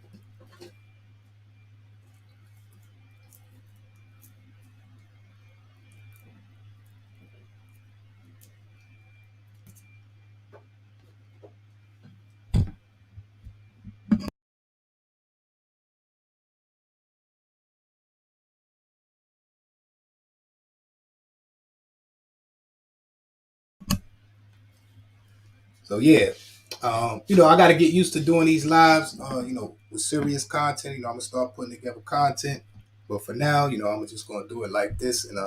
So yeah, I got to get used to doing these lives. With serious content. I'm gonna start putting together content. But for now, I'm just gonna do it like this and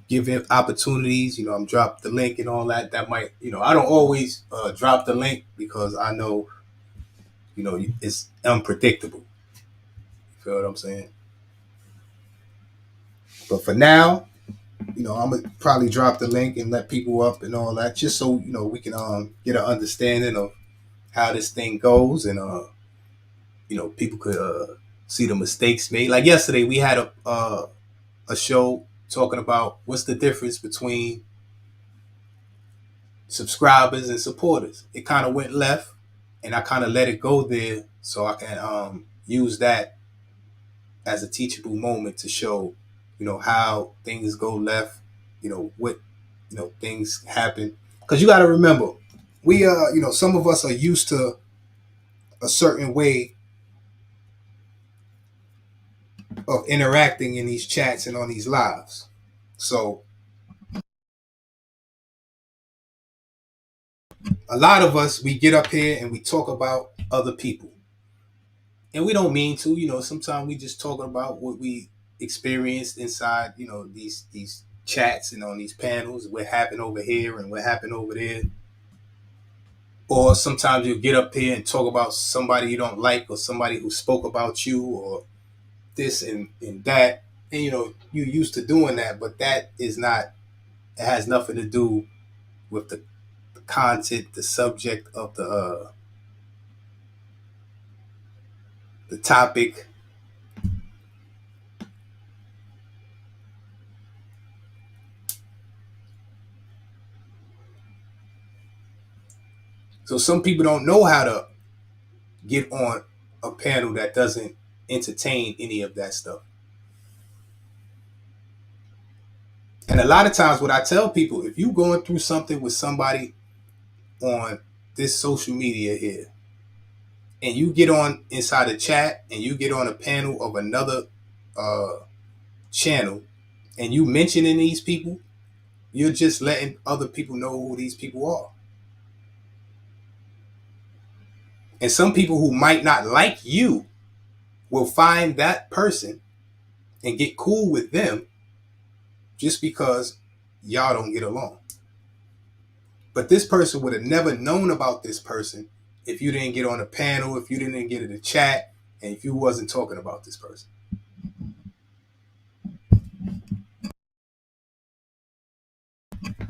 give it opportunities. I'm drop the link and all that. That might, I don't always drop the link because I know, it's unpredictable. You feel what I'm saying? But for now, I'm gonna probably drop the link and let people up and all that, just so we can get an understanding of how this thing goes, and people could see the mistakes made. Like yesterday, we had a show talking about what's the difference between subscribers and supporters. It kind of went left, and I kind of let it go there so I can use that as a teachable moment to show, how things go left, what, things happen. Because you got to remember, we, some of us are used to a certain way of interacting in these chats and on these lives. So a lot of us, we get up here and we talk about other people, and we don't mean to. Sometimes we just talking about what we experienced inside, these chats and on these panels, what happened over here and what happened over there. Or sometimes you get up here and talk about somebody you don't like, or somebody who spoke about you, or this and that. And you're used to doing that, but that is not, it has nothing to do with the content, the subject of the topic. So some people don't know how to get on a panel that doesn't entertain any of that stuff. And a lot of times, what I tell people, if you going through something with somebody on this social media here, and you get on inside a chat and you get on a panel of another uh, channel, and you mentioning these people, you're just letting other people know who these people are. And some people who might not like you will find that person and get cool with them just because y'all don't get along. But this person would have never known about this person if you didn't get on a panel, if you didn't get in a chat, and if you wasn't talking about this person.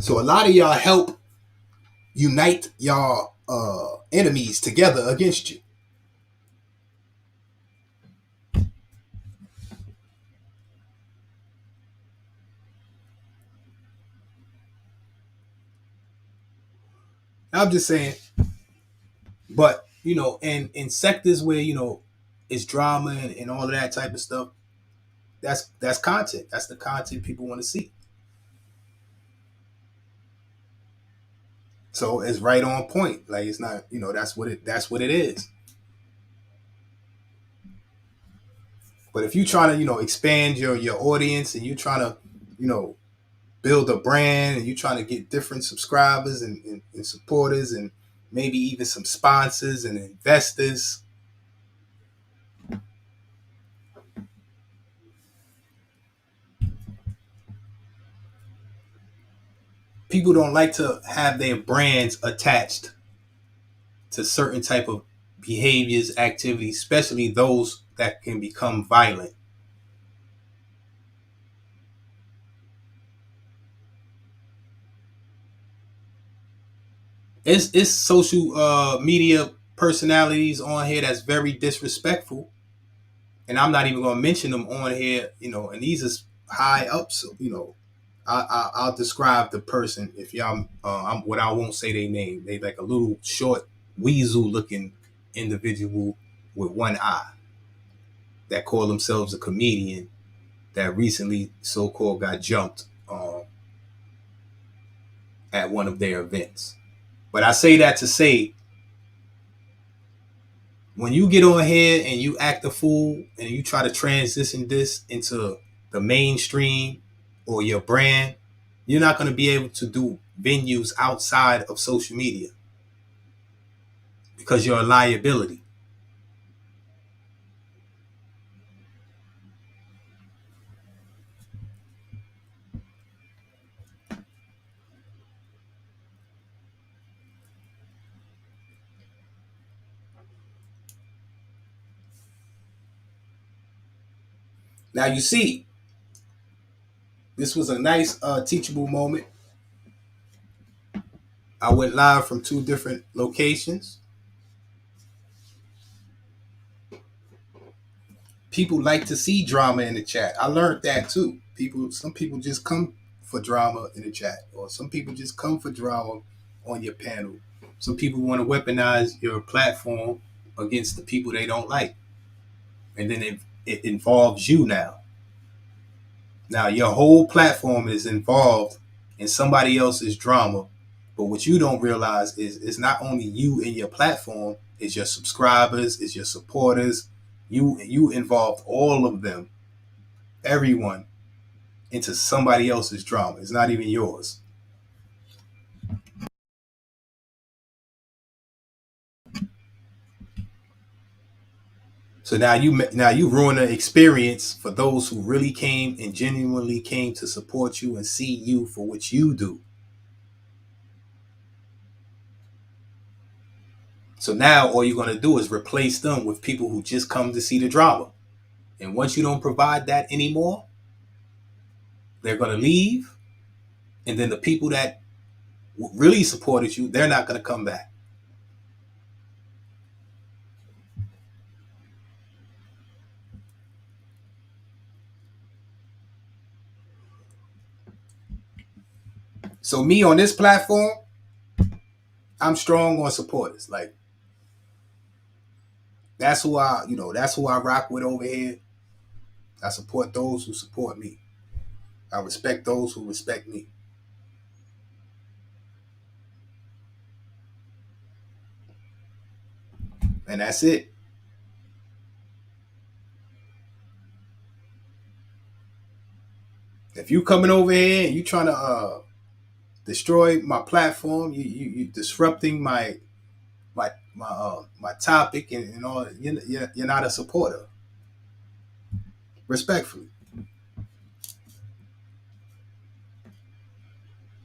So a lot of y'all help unite y'all enemies together against you. I'm just saying, but in sectors where it's drama and all of that type of stuff, that's content. That's the content people want to see. So it's right on point. Like it's not, that's what it is. But if you trying to, expand your audience, and you trying to, you know, build a brand, and you trying to get different subscribers and supporters, and maybe even some sponsors and investors, people don't like to have their brands attached to certain type of behaviors, activities, especially those that can become violent. It's social media personalities on here that's very disrespectful, and I'm not even gonna mention them on here. And these is high up, so I'll describe the person if y'all. What I won't say their name. They like a little short weasel looking individual with one eye that call themselves a comedian that recently so-called got jumped at one of their events. But I say that to say, when you get on here and you act a fool and you try to transition this into the mainstream or your brand, you're not going to be able to do venues outside of social media because you're a liability. Now, you see, this was a nice teachable moment. I went live from two different locations. People like to see drama in the chat. I learned that too. Some people just come for drama in the chat, or some people just come for drama on your panel. Some people want to weaponize your platform against the people they don't like, and then it involves you now. Now your whole platform is involved in somebody else's drama, but what you don't realize is it's not only you and your platform; it's your subscribers, it's your supporters. You involved all of them, everyone, into somebody else's drama. It's not even yours. So now you ruin the experience for those who really came and genuinely came to support you and see you for what you do. So now all you're gonna do is replace them with people who just come to see the drama. And once you don't provide that anymore, they're gonna leave. And then the people that really supported you, they're not gonna come back. So me on this platform, I'm strong on supporters. Like that's who I rock with over here. I support those who support me. I respect those who respect me. And that's it. If you coming over here and you trying to destroy my platform, you disrupting my topic and all, you're not a supporter. Respectfully,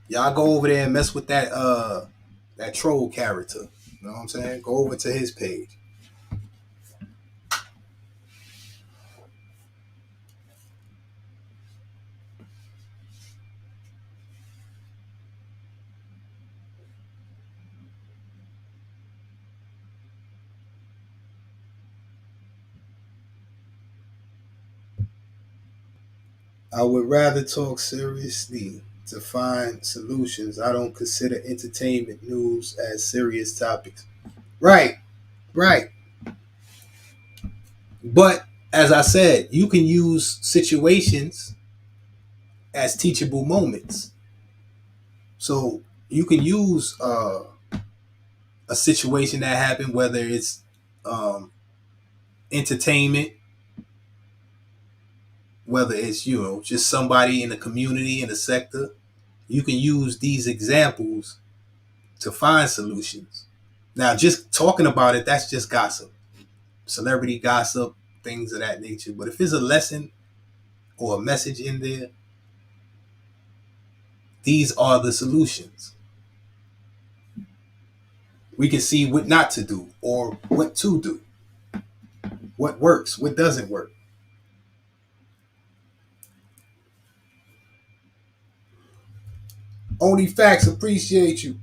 y'all go over there and mess with that troll character. You know what I'm saying? Go over to his page. I would rather talk seriously to find solutions. I don't consider entertainment news as serious topics. Right, right. But as I said, you can use situations as teachable moments. So you can use a situation that happened, whether it's um, entertainment, whether it's just somebody in the community in the sector. You can use these examples to find solutions. Now, just talking about it, that's just gossip, celebrity gossip, things of that nature. But if there's a lesson or a message in there, These are the solutions. We can see what not to do or what to do, what works, what doesn't work. Only Facts appreciate you.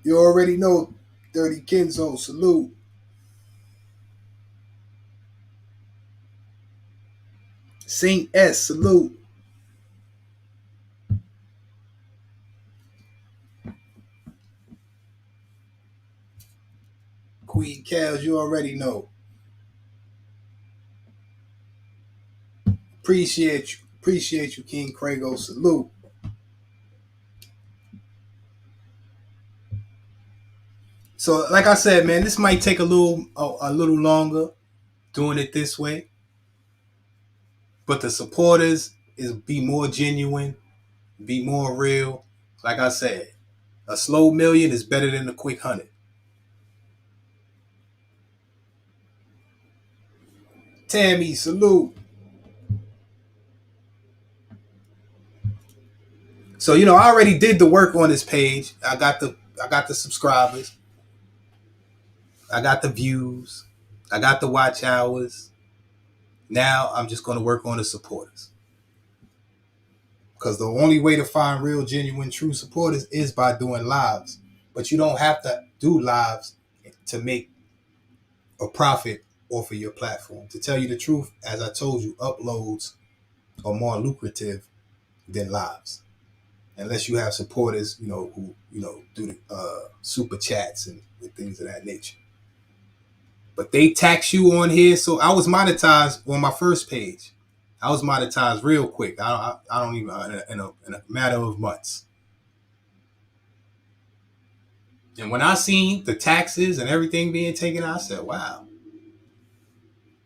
You already know. Dirty Kenzo, salute. Saint S, salute. Queen Kels, you already know. Appreciate you. Appreciate you, King Krago, salute. So, like I said, man, this might take a little longer doing it this way, but the supporters is be more genuine, be more real. Like I said, a slow million is better than a quick 100. Tammy, salute. So I already did the work on this page. I got the subscribers. I got the views. I got the watch hours. Now I'm just going to work on the supporters. Because the only way to find real, genuine, true supporters is by doing lives. But you don't have to do lives to make a profit off of your platform. To tell you the truth, as I told you, uploads are more lucrative than lives. Unless you have supporters, who, do the super chats and things of that nature. But they tax you on here. So I was monetized on my first page. I was monetized real quick. I don't even, in a matter of months. And when I seen the taxes and everything being taken out, I said, wow,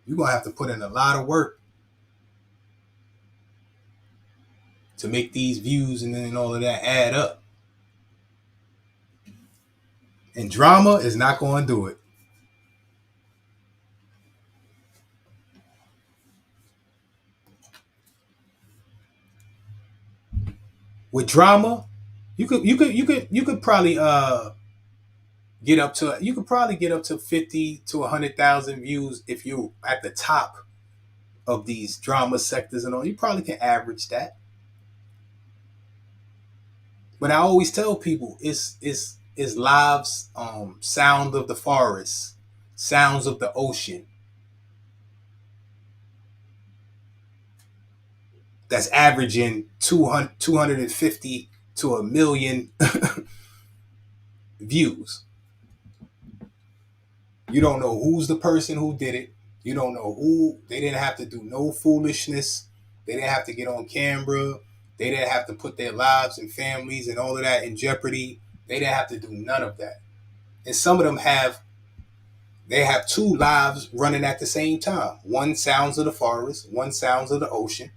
you're going to have to put in a lot of work to make these views and then all of that add up. And drama is not going to do it. With drama, you could probably get up to 50 to 100,000 views if you're at the top of these drama sectors and all. You probably can average that. But I always tell people it's lives, sound of the forest, sounds of the ocean. That's averaging 250 to a million views. You don't know who's the person who did it. You don't know who. They didn't have to do no foolishness. They didn't have to get on camera. They didn't have to put their lives and families and all of that in jeopardy. They didn't have to do none of that. And some of them they have two lives running at the same time. One sounds of the forest, one sounds of the ocean.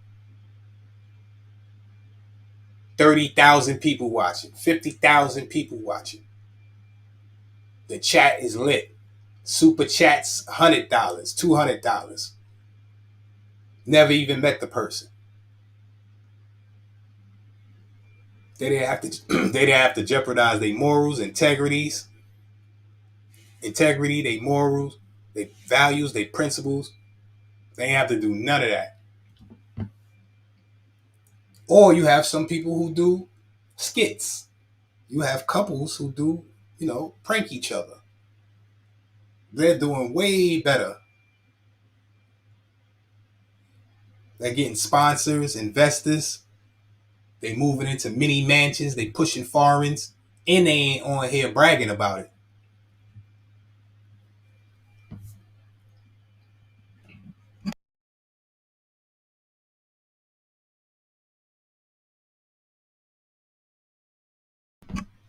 30,000 people watching, 50,000 people watching. The chat is lit. Super chats, $100, $200. Never even met the person. They didn't have to. They didn't have to jeopardize their morals, their morals, their values, their principles. They didn't have to do none of that. Or you have some people who do skits. You have couples who do, prank each other. They're doing way better. They're getting sponsors, investors. They moving into mini mansions. They pushing foreigns, and they ain't on here bragging about it.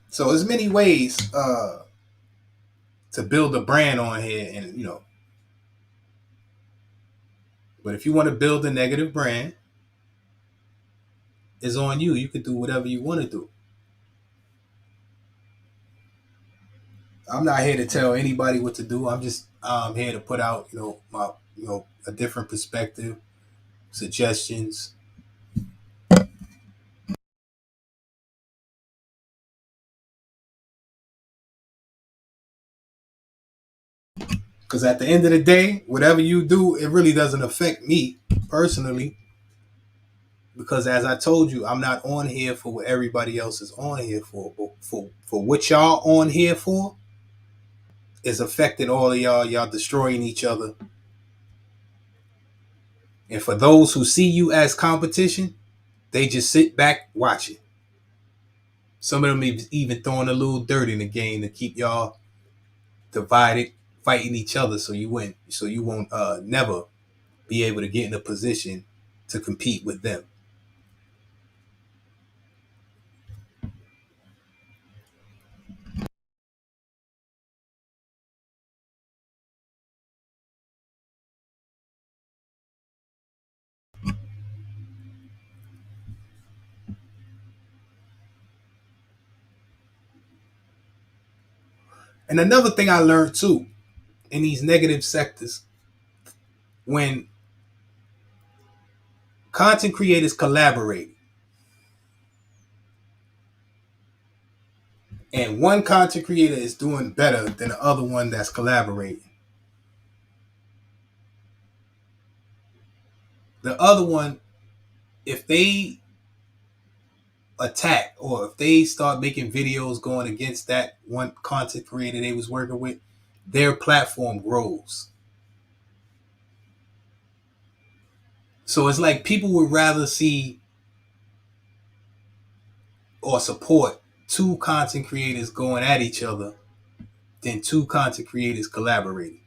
So there's many ways to build a brand on here, and but if you want to build a negative brand, it's on you. You can do whatever you want to do. I'm not here to tell anybody what to do. I'm just here to put out, my, a different perspective, suggestions, Because at the end of the day, whatever you do, it really doesn't affect me personally. Because as I told you, I'm not on here for what everybody else is on here for. But for what y'all on here for is affecting all of y'all. Y'all destroying each other. And for those who see you as competition, they just sit back watching. Some of them even throwing a little dirt in the game to keep y'all divided, fighting each other, so you won't never be able to get in a position to compete with them. And another thing I learned too in these negative sectors, when content creators collaborate and one content creator is doing better than the other one that's collaborating, the other one, if they attack or if they start making videos going against that one content creator they was working with, their platform grows. So it's like people would rather see or support two content creators going at each other than two content creators collaborating.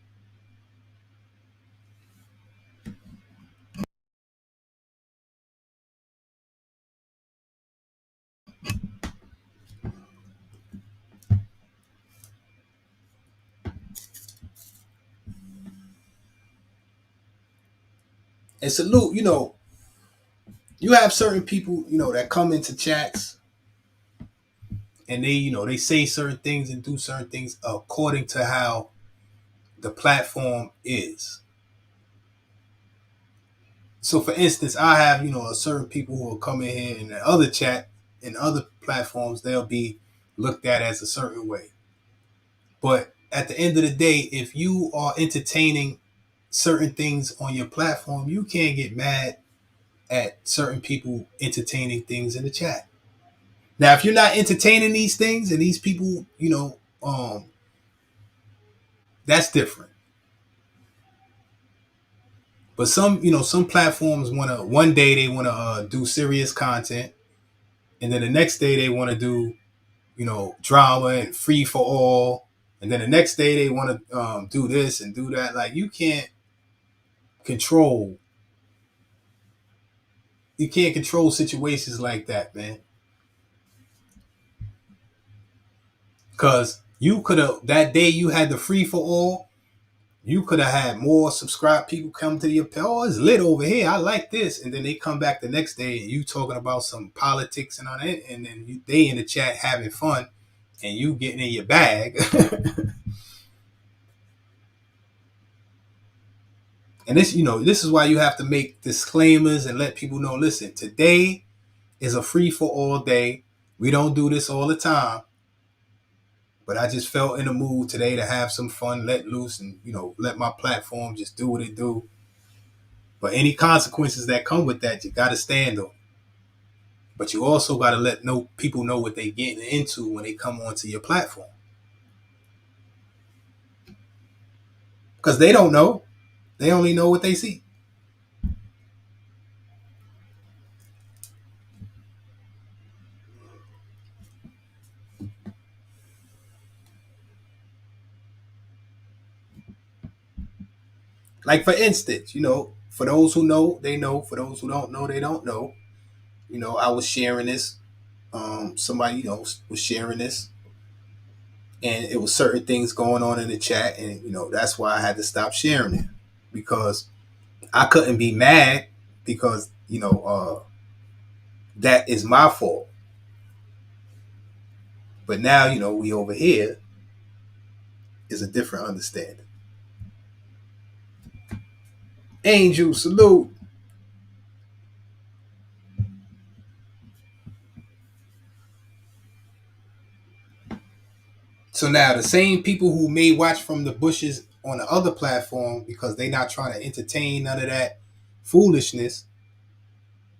And salute, you have certain people, that come into chats and they say certain things and do certain things according to how the platform is. So for instance, I have, a certain people who will come in here in the other chat in other platforms, they'll be looked at as a certain way. But at the end of the day, if you are entertaining certain things on your platform, you can't get mad at certain people entertaining things in the chat. Now, if you're not entertaining these things and these people, that's different. But some platforms want to one day they want to do serious content, and then the next day they want to do drama and free for all, and then the next day they want to do this and do that. Like control you can't control situations like that, man. Because you could have that day you had the free for all, you could have had more subscribed people come to your page. Oh, it's lit over here. I like this, and then they come back the next day and you talking about some politics and all that, and then they in the chat having fun, and you getting in your bag. And this is why you have to make disclaimers and let people know. Listen, today is a free for all day. We don't do this all the time, but I just felt in the mood today to have some fun, let loose, and let my platform just do what it do. But any consequences that come with that, you got to stand on. But you also got to let people know what they getting into when they come onto your platform, because they don't know. They only know what they see. Like for instance, for those who know, they know. For those who don't know, they don't know. I was sharing this. Somebody was sharing this, and it was certain things going on in the chat, and that's why I had to stop sharing it, because I couldn't be mad, because that is my fault. But now we over here is a different understanding. Angel, salute. So now the same people who may watch from the bushes on the other platform, because they not trying to entertain none of that foolishness,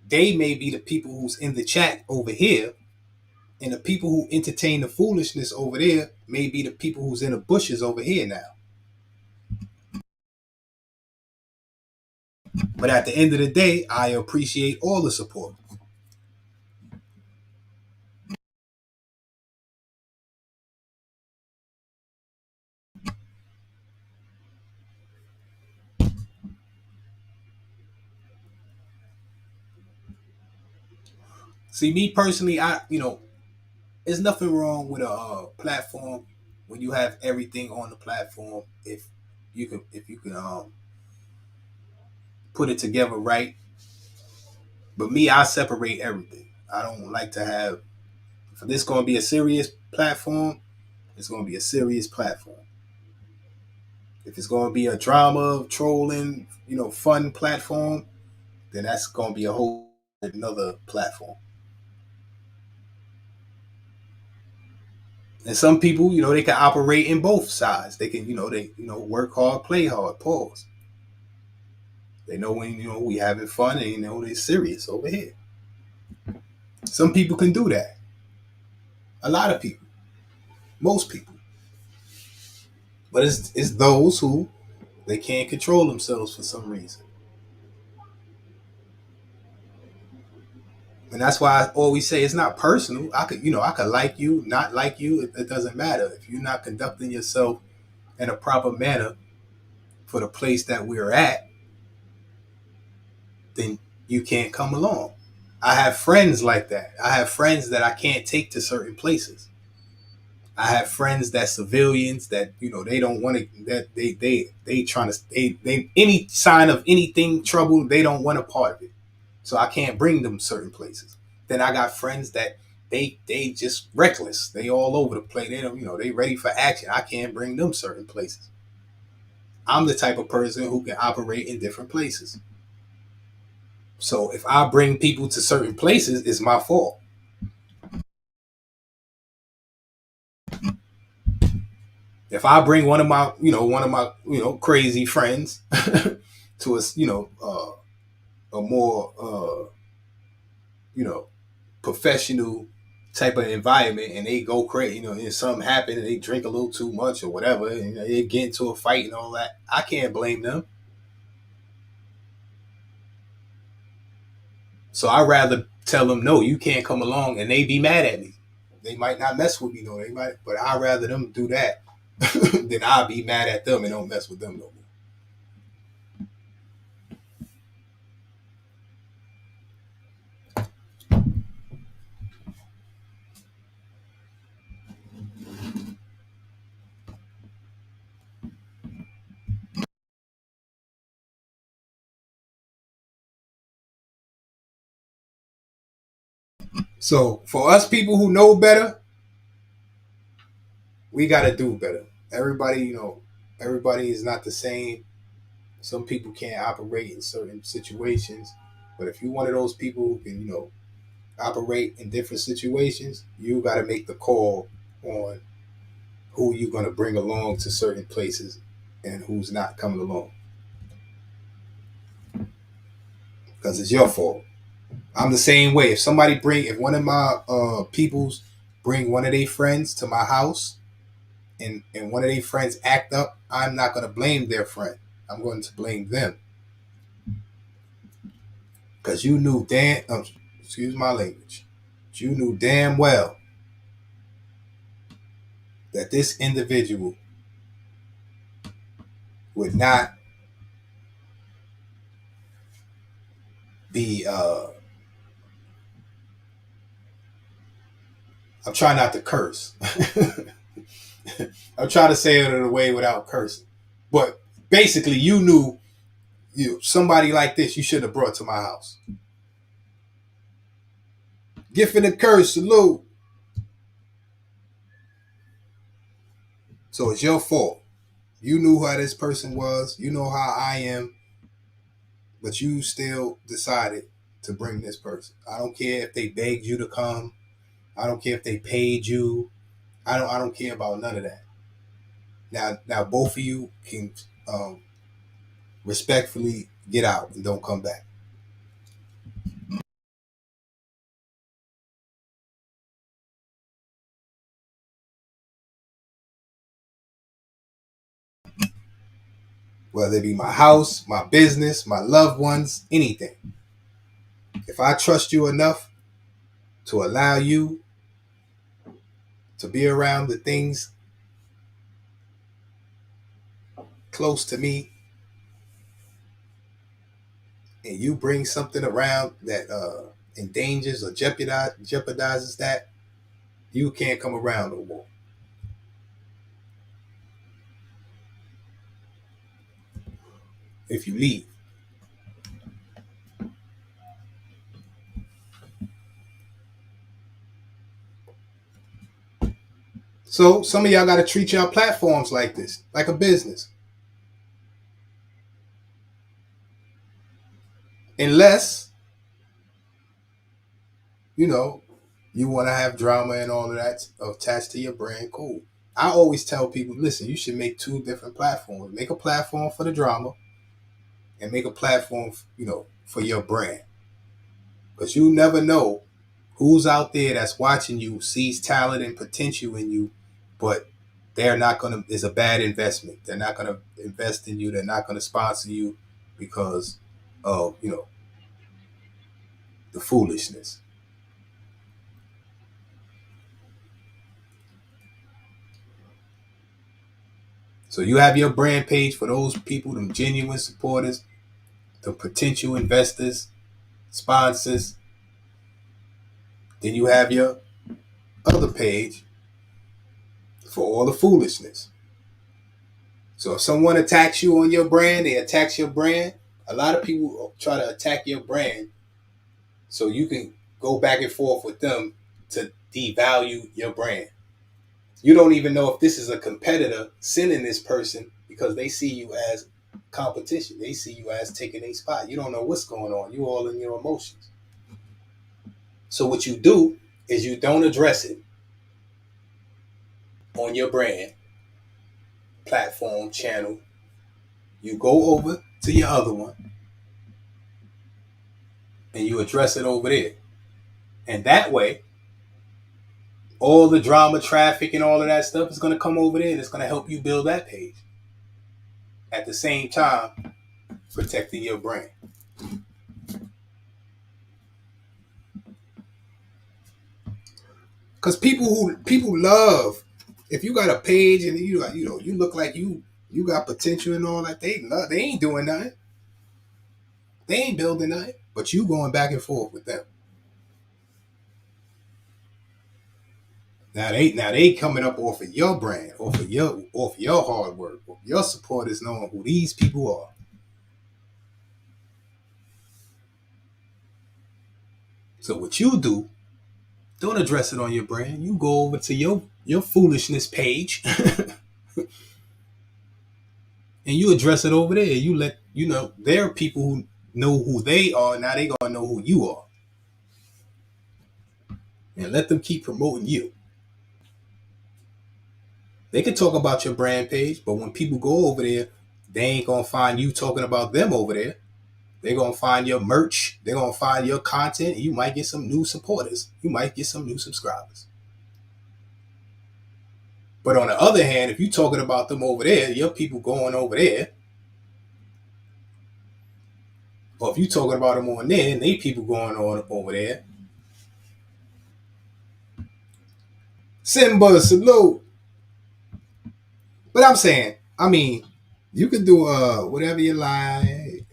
they may be the people who's in the chat over here, and the people who entertain the foolishness over there may be the people who's in the bushes over here now. But at the end of the day, I appreciate all the support. See, me personally, there's nothing wrong with a platform when you have everything on the platform. If you can put it together right. But me, I separate everything. I don't like to have. If this going to be a serious platform, it's going to be a serious platform. If it's going to be a drama, trolling, fun platform, then that's going to be a whole another platform. And some people, they can operate in both sides. They can, work hard, play hard. Pause. They know when we having fun, and they're serious over here. Some people can do that. A lot of people, most people, but it's those who they can't control themselves for some reason. And that's why I always say it's not personal. I could like you, not like you. It doesn't matter if you're not conducting yourself in a proper manner for the place that we're at. Then you can't come along. I have friends like that. I have friends that I can't take to certain places. I have friends that civilians that they don't want to, that they trying to, they any sign of anything trouble, they don't want a part of it. So I can't bring them certain places. Then I got friends that they just reckless. They all over the place. They don't, they ready for action. I can't bring them certain places. I'm the type of person who can operate in different places. So if I bring people to certain places, it's my fault. If I bring one of my crazy friends to a more you know professional type of environment, and they go crazy, and something happen and they drink a little too much or whatever, and they get into a fight and all that, I can't blame them. So I rather tell them no, you can't come along, and they be mad at me. They might not mess with me, no, they might, but I rather them do that than I'll be mad at them and don't mess with them no more. So for us people who know better, we got to do better. Everybody, everybody is not the same. Some people can't operate in certain situations, but if you're one of those people who can, operate in different situations, you got to make the call on who you're going to bring along to certain places and who's not coming along, because it's your fault. I'm the same way. If one of my peoples bring one of their friends to my house, and one of their friends act up, I'm not going to blame their friend. I'm going to blame them, because you knew excuse my language, you knew damn well that this individual would not be. I'm trying not to curse. I'm trying to say it in a way without cursing, but basically, you knew somebody like this you should have brought to my house. Gift and a curse, salute. So it's your fault. You knew how this person was. You know how I am, but you still decided to bring this person. I don't care if they begged you to come. I don't care if they paid you. I don't care about none of that. Now both of you can um, respectfully get out and don't come back. Whether it be my house, my business, my loved ones, anything. If I trust you enough to allow you to be around the things close to me, and you bring something around that endangers or jeopardizes that, you can't come around no more. If you leave. So some of y'all got to treat y'all platforms like this, like a business. Unless, you know, you want to have drama and all of that attached to your brand, cool. I always tell people, listen, you should make two different platforms. Make a platform for the drama and make a platform, for your brand. Because you never know who's out there that's watching you, sees talent and potential in you, but they're not going to, it's a bad investment. They're not going to invest in you. They're not going to sponsor you because of, the foolishness. So you have your brand page for those people, them genuine supporters, the potential investors, sponsors. Then you have your other page for all the foolishness. So if someone attacks you on your brand, they attack your brand. A lot of people try to attack your brand so you can go back and forth with them to devalue your brand. You don't even know if this is a competitor sending this person because they see you as competition. They see you as taking a spot. You don't know what's going on. You all in your emotions. So what you do is you don't address it on your brand, platform, channel. You go over to your other one and you address it over there. And that way, all the drama, traffic, and all of that stuff is going to come over there and it's going to help you build that page. At the same time, protecting your brand. Because people love, if you got a page and you look like you got potential and all that, they ain't doing nothing. They ain't building nothing. But you going back and forth with them. Now they coming up off of your brand, off of your hard work, off your supporters knowing who these people are. So what you do, don't address it on your brand. You go over to your foolishness page and you address it over there. You let there are people who know who they are. Now they gonna know who you are, and let them keep promoting you. They can talk about your brand page, but when people go over there, they ain't gonna find you talking about them over there. They're gonna find your merch. They're gonna find your content. And you might get some new supporters. You might get some new subscribers. But on the other hand, if you're talking about them over there, your people going over there, or if you're talking about them on there, and they people going on over there. Simba, salute. But I'm saying, you can do whatever you like.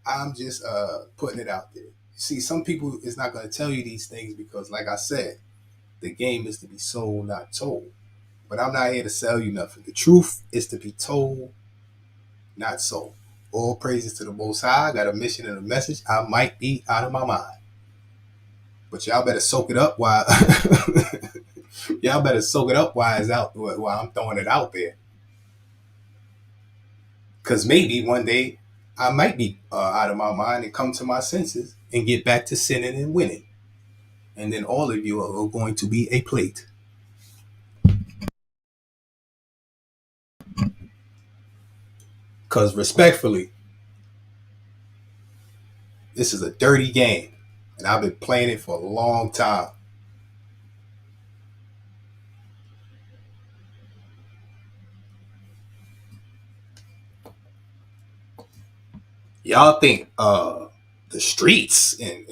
I'm just putting it out there. See, some people is not going to tell you these things because, like I said, the game is to be sold, not told. But I'm not here to sell you nothing. The truth is to be told, not sold. All praises to the Most High. I got a mission and a message. I might be out of my mind, but y'all better soak it up while y'all better soak it up while it's out while I'm throwing it out there. Because maybe one day I might be out of my mind and come to my senses and get back to sinning and winning. And then all of you are going to be a plate. Because respectfully, this is a dirty game. And I've been playing it for a long time. Y'all think the streets and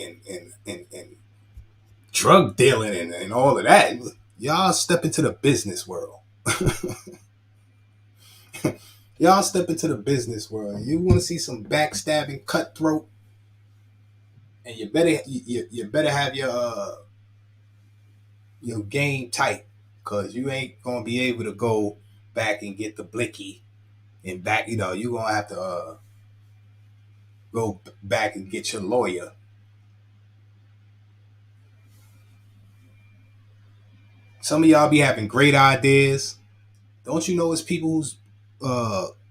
drug dealing and all of that. Y'all step into the business world. Y'all step into the business world. You want to see some backstabbing, cutthroat, and you better have your game tight, cause you ain't gonna be able to go back and get the blicky and back. You know you gonna have to go back and get your lawyer. Some of y'all be having great ideas. Don't you know it's people who's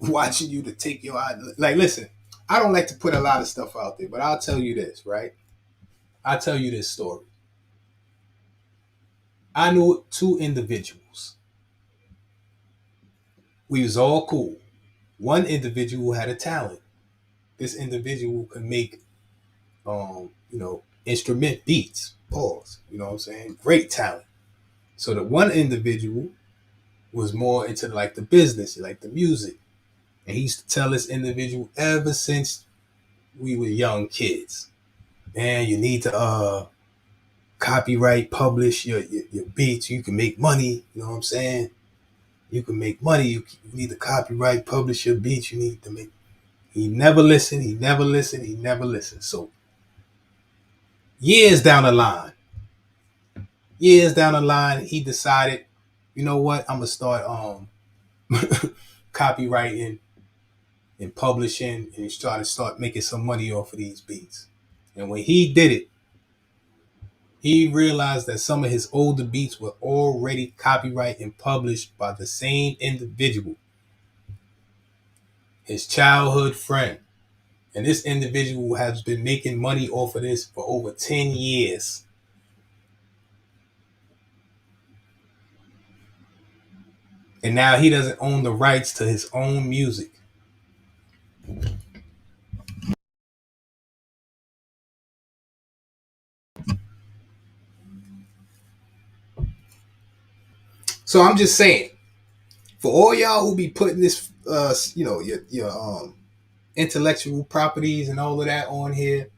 watching you to take your idea? Like, listen, I don't like to put a lot of stuff out there, but I'll tell you this, right? I'll tell you this story. I knew two individuals. We was all cool. One individual had a talent. This individual could make instrument beats. Pause. You know what I'm saying? Great talent. So the one individual was more into like the business, like the music. And he used to tell this individual ever since we were young kids, man, you need to copyright publish your beats. You can make money. You know what I'm saying? You can make money. You need to copyright publish your beats. You need to make. He never listened. He never listened. He never listened. So years down the line, he decided, you know what? I'm gonna start copywriting and publishing, and he's trying to start making some money off of these beats. And when he did it, he realized that some of his older beats were already copyrighted and published by the same individual, his childhood friend. And this individual has been making money off of this for over 10 years. And now he doesn't own the rights to his own music. So I'm just saying, for all y'all who be putting this, your intellectual properties and all of that on here,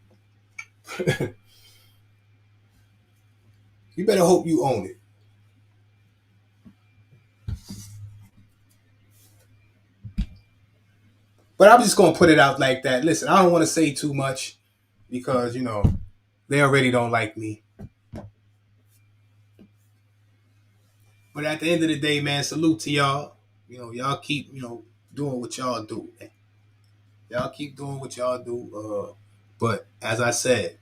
you better hope you own it. But I'm just gonna put it out like that. Listen, I don't want to say too much because they already don't like me. But at the end of the day, man, salute to y'all. Y'all keep doing what y'all do, man. Y'all keep doing what y'all do. But as I said,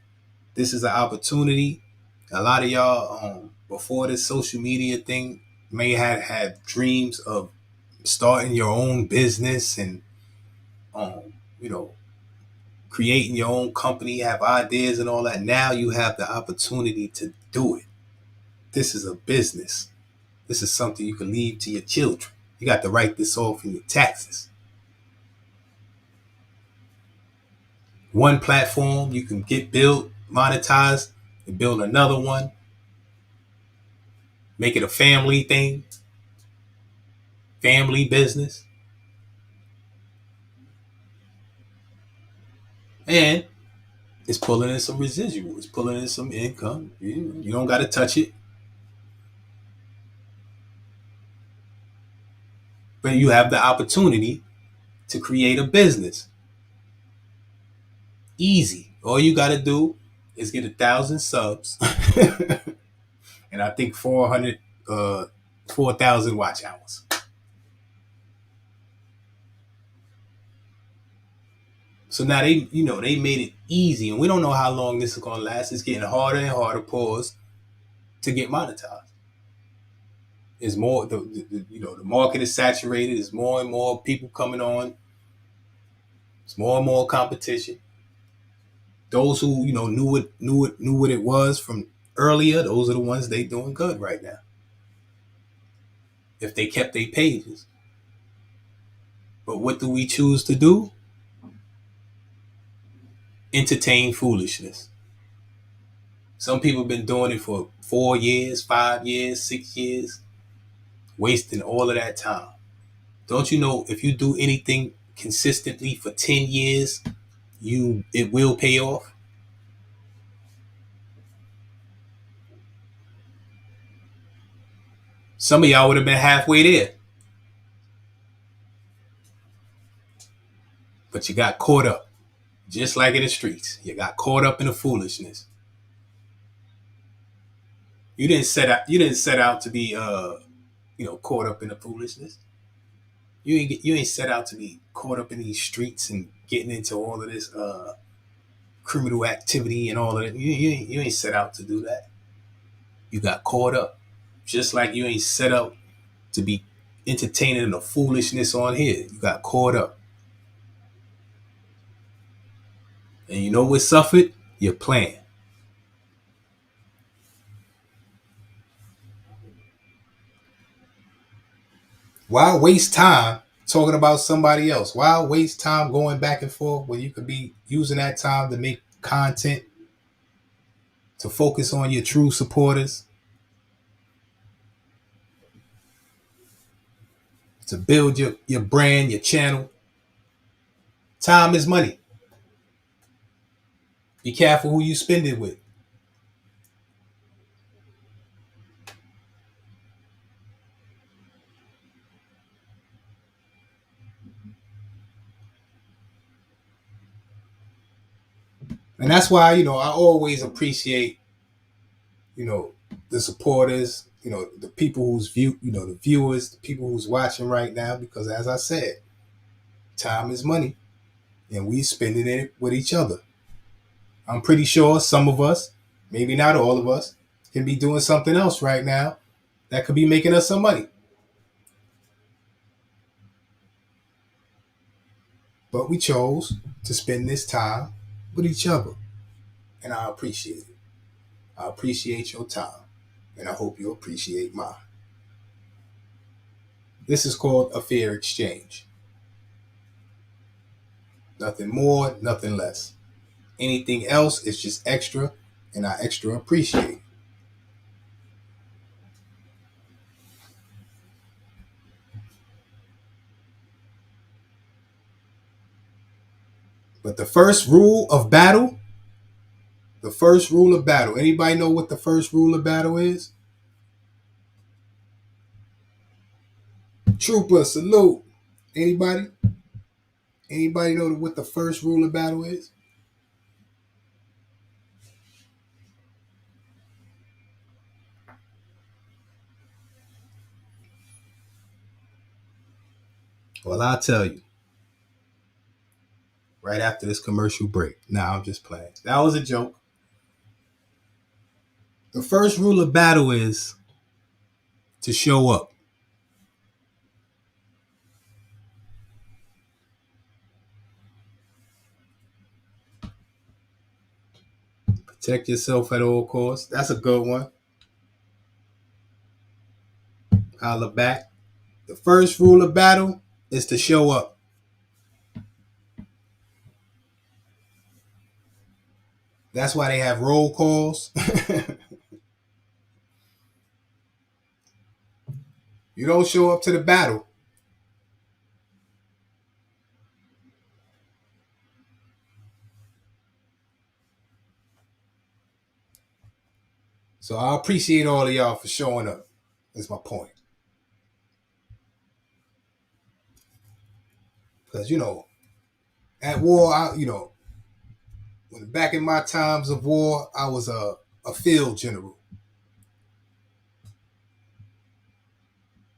this is an opportunity. A lot of y'all, before this social media thing, may have had dreams of starting your own business and, um, you know, creating your own company, have ideas and all that. Now you have the opportunity to do it. This is a business. This is something you can leave to your children. You got to write this off in your taxes. One platform you can get built, monetized, and build another one. Make it a family thing, family business. And it's pulling in some residual. It's pulling in some income. You don't got to touch it. But you have the opportunity to create a business. Easy. All you got to do is get 1,000 subs. And I think 4,000 watch hours. So now they made it easy, and we don't know how long this is gonna last. It's getting harder and harder, pause, to get monetized. It's more the market is saturated. There's more and more people coming on. It's more and more competition. Those who knew what it was from earlier, those are the ones they doing good right now. If they kept their pages. But what do we choose to do? Entertain foolishness. Some people have been doing it for 4 years, 5 years, 6 years, wasting all of that time. Don't you know if you do anything consistently for 10 years, it will pay off? Some of y'all would have been halfway there, but you got caught up. Just like in the streets. You got caught up in the foolishness. You didn't set out to be caught up in the foolishness. You ain't set out to be caught up in these streets and getting into all of this criminal activity and all of that. You ain't set out to do that. You got caught up. Just like you ain't set out to be entertaining the foolishness on here. You got caught up. And you know what suffered? Your plan. Why waste time talking about somebody else? Why waste time going back and forth when you could be using that time to make content, to focus on your true supporters, to build your brand, your channel? Time is money. Be careful who you spend it with. And that's why, I always appreciate, you know, the supporters, the people the viewers, the people who's watching right now, because as I said, time is money and we spending it with each other. I'm pretty sure some of us, maybe not all of us, can be doing something else right now that could be making us some money. But we chose to spend this time with each other. And I appreciate it. I appreciate your time. And I hope you appreciate mine. This is called a fair exchange. Nothing more, nothing less. Anything else is just extra, and I extra appreciate. But the first rule of battle, anybody know what the first rule of battle is? Trooper, salute. Anybody? Anybody know what the first rule of battle is? Well, I'll tell you right after this commercial break. Nah, I'm just playing. That was a joke. The first rule of battle is to show up. Protect yourself at all costs. That's a good one. Holla back. The first rule of battle is to show up. That's why they have roll calls. You don't show up to the battle. So I appreciate all of y'all for showing up. That's my point. Because, at war, when back in my times of war, I was a field general.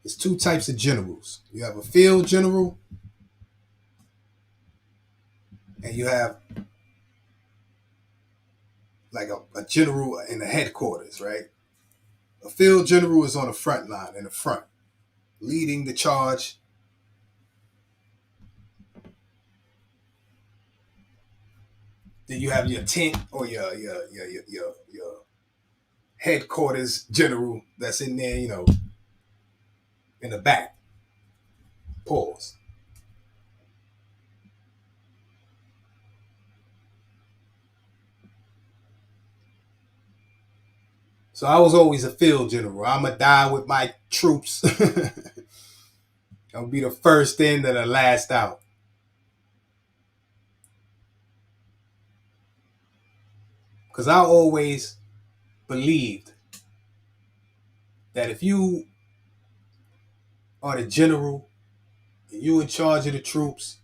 There's two types of generals. You have a field general, and you have like a general in the headquarters, right? A field general is on the front line, in the front, leading the charge. Then you have your tent or your headquarters general that's in there, in the back. Pause. So I was always a field general. I'ma die with my troops. I'll be the first in and the last out. Because I always believed that if you are the general and you in charge of the troops,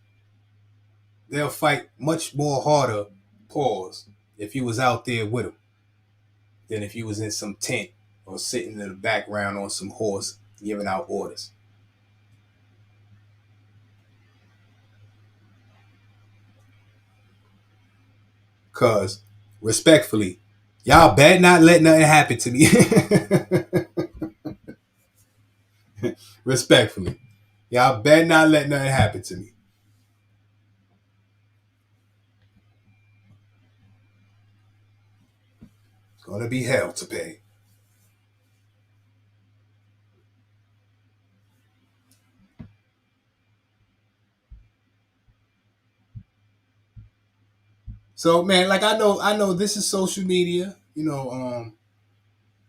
they'll fight much more harder, pause, if you was out there with them than if you was in some tent or sitting in the background on some horse giving out orders. Cause respectfully, y'all better not let nothing happen to me. Respectfully, y'all better not let nothing happen to me. It's gonna be hell to pay. So man, like I know this is social media.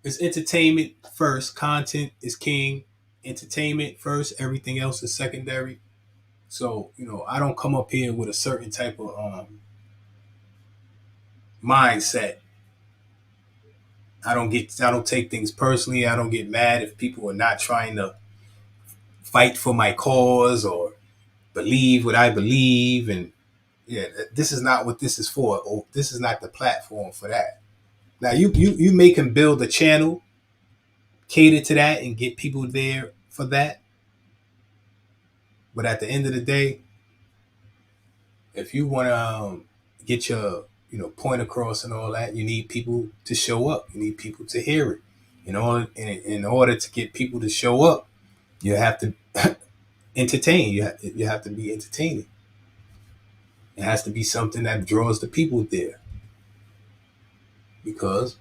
It's entertainment first. Content is king. Entertainment first. Everything else is secondary. So I don't come up here with a certain type of mindset. I don't take things personally. I don't get mad if people are not trying to fight for my cause or believe what I believe. And yeah, this is not what this is for. Or this is not the platform for that. Now you make him build a channel, cater to that, and get people there for that. But at the end of the day, if you want to get your point across and all that, you need people to show up. You need people to hear it. In order to get people to show up, you have to entertain. You have to be entertaining. It has to be something that draws the people there because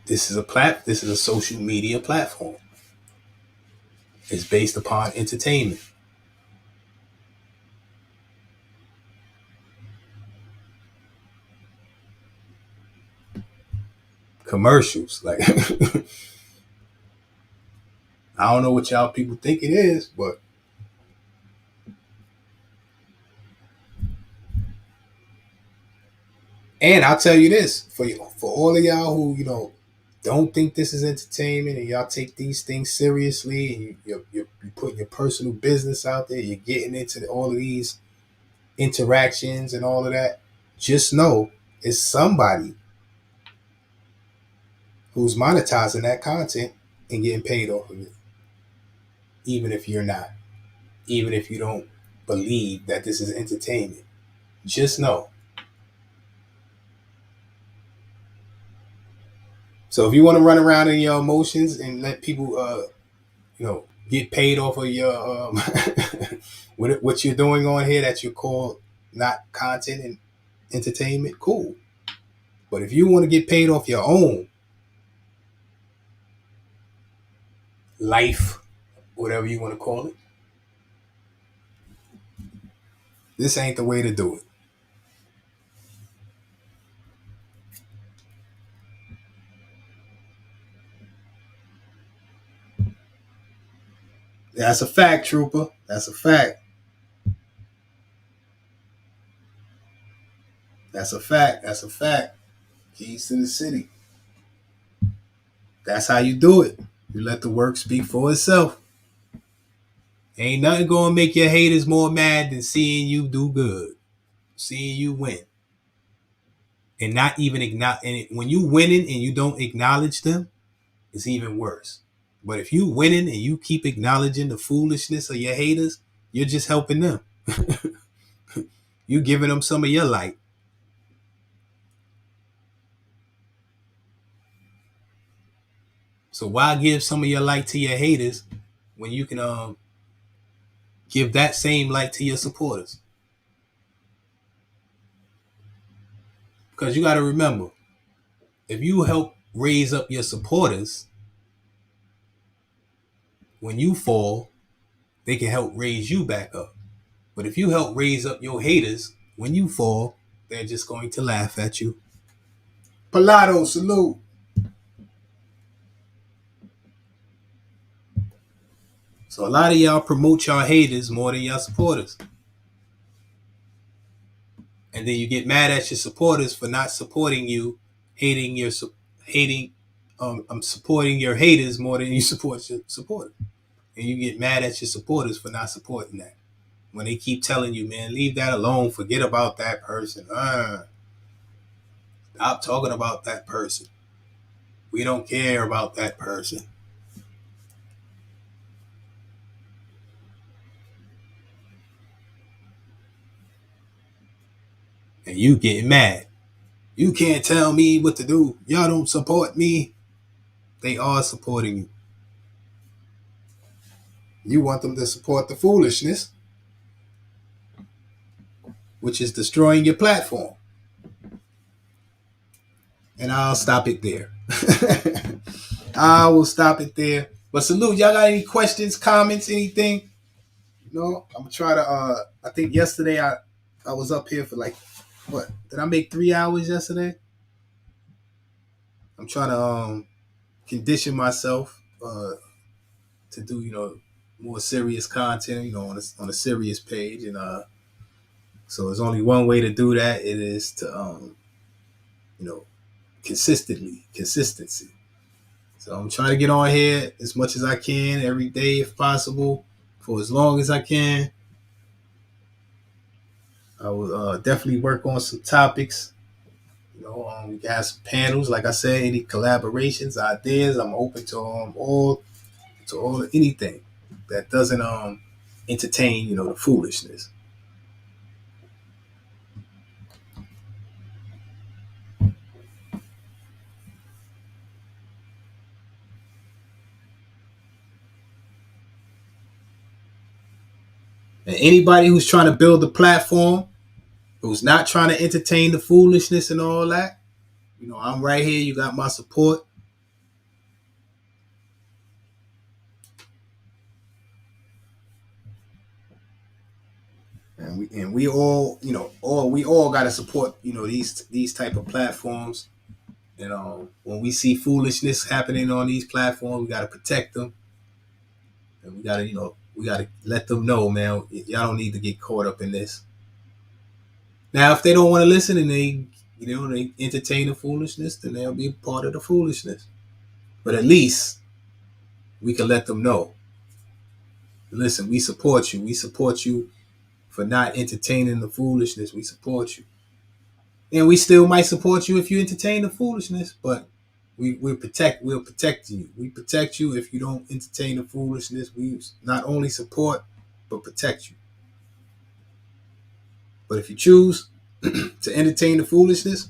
this is a social media platform. It's based upon entertainment. Commercials. Like I don't know what y'all people think it is, but and I'll tell you this for all of y'all who don't think this is entertainment and y'all take these things seriously and you're putting your personal business out there, you're getting into all of these interactions and all of that. Just know it's somebody who's monetizing that content and getting paid off of it, even if you're not, even if you don't believe that this is entertainment. Just know. So if you want to run around in your emotions and let people, get paid off of your what you're doing on here that you call not content and entertainment, cool. But if you want to get paid off your own life, whatever you want to call it, this ain't the way to do it. That's a fact, trooper. That's a fact. That's a fact. That's a fact. Keys to the city. That's how you do it. You let the work speak for itself. Ain't nothing gonna make your haters more mad than seeing you do good, seeing you win, and not even acknowledge. And when you winning and you don't acknowledge them, it's even worse. But if you winning and you keep acknowledging the foolishness of your haters, you're just helping them. You giving them some of your light. So why give some of your light to your haters when you can give that same light to your supporters? Because you got to remember, if you help raise up your supporters, when you fall, they can help raise you back up. But if you help raise up your haters, when you fall, they're just going to laugh at you. Palato, salute. So a lot of y'all promote y'all haters more than y'all supporters. And then you get mad at your supporters for not supporting you, hating your hating I'm supporting your haters more than you support your supporters. And you get mad at your supporters for not supporting that. When they keep telling you, man, leave that alone, forget about that person. Stop talking about that person. We don't care about that person. And you get mad. You can't tell me what to do. Y'all don't support me. They are supporting you. You want them to support the foolishness, which is destroying your platform. And I'll stop it there. I will stop it there. But salute, y'all got any questions, comments, anything? No, I'm gonna try to. I think yesterday I was up here for like what? Did I make 3 hours yesterday? I'm trying to condition myself to do more serious content, on a serious page, and so there's only one way to do that. It is to you know consistency. So I'm trying to get on here as much as I can every day if possible, for as long as I can. I will definitely work on some topics. We got some panels, like I said, any collaborations, ideas. I'm open to all anything that doesn't entertain the foolishness. And anybody who's trying to build a platform, who's not trying to entertain the foolishness and all that, I'm right here. You got my support. And we all we all got to support these type of platforms. When we see foolishness happening on these platforms, we got to protect them, and we got to let them know, man, y'all don't need to get caught up in this. Now, if they don't want to listen and they entertain the foolishness, then they'll be a part of the foolishness. But at least we can let them know. Listen, we support you. We support you for not entertaining the foolishness. We support you. And we still might support you if you entertain the foolishness, but we'll protect you. We protect you if you don't entertain the foolishness. We not only support but protect you. But if you choose to entertain the foolishness,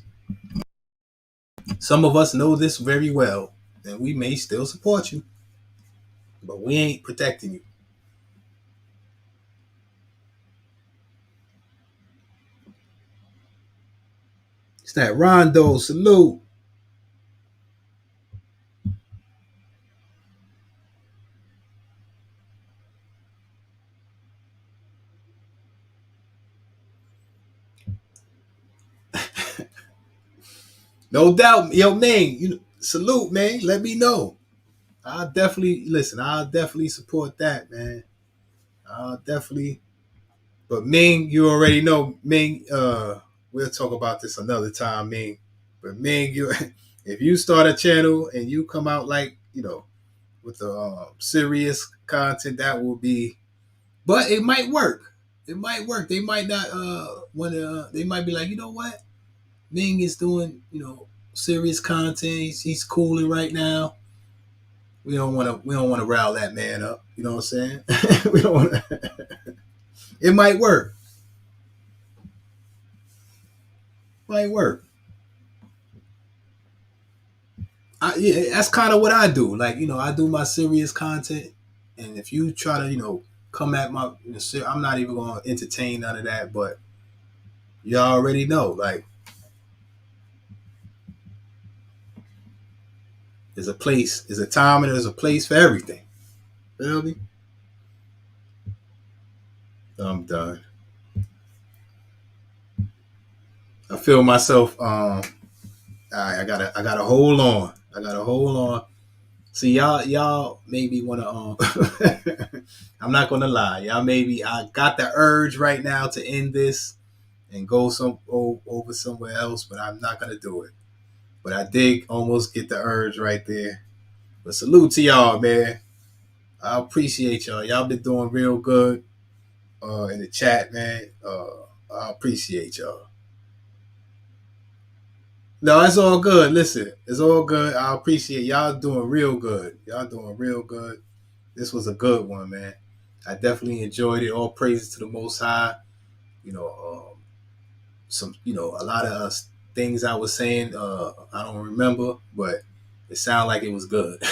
some of us know this very well, and we may still support you, but we ain't protecting you. It's that Rondo salute. No doubt, yo, man. Salute, man. Let me know. I'll definitely listen. I'll definitely support that, man. I'll definitely. But Ming, you already know, Ming. We'll talk about this another time, Ming. But Ming, if you start a channel and you come out like with the serious content, that will be. But it might work. It might work. They might not. When they might be like, you know what, Ming is doing serious content. He's cooling right now. We don't want to rile that man up. You know what I'm saying? we don't want to. It might work. Might work. Yeah, that's kind of what I do. Like I do my serious content, and if you try to come at my, I'm not even gonna entertain none of that. But you already know, like there's a time, and there's a place for everything. Feel me? I'm done. I feel myself All right, I gotta hold on. I gotta hold on. See, y'all maybe wanna I'm not gonna lie, y'all maybe I got the urge right now to end this and go over somewhere else, but I'm not gonna do it. But I did almost get the urge right there. But salute to y'all, man. I appreciate y'all. Y'all been doing real good in the chat, man. I appreciate y'all. No, it's all good. Listen, it's all good. I appreciate y'all doing real good. Y'all doing real good. This was a good one, man. I definitely enjoyed it. All praises to the Most High. You know, some, a lot of things I was saying, I don't remember, but it sounded like it was good.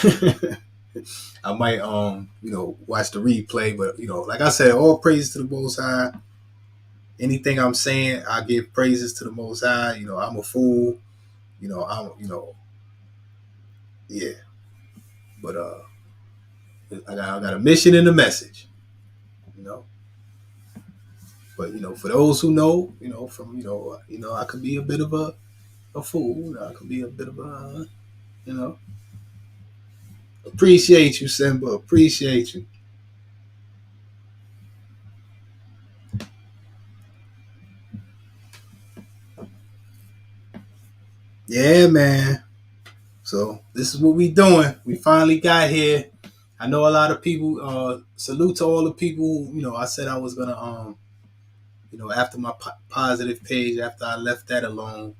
I might, watch the replay, but like I said, all praises to the Most High. Anything I'm saying, I give praises to the Most High. I'm a fool. Yeah. But I got a mission and a message. You know. But for those who know, from I could be a bit of a fool. I could be a bit of a, you know. Appreciate you, Simba. Appreciate you. Yeah, man. So this is what we doing. We finally got here. I know a lot of people. Salute to all the people. I said I was gonna after my positive page, after I left that alone,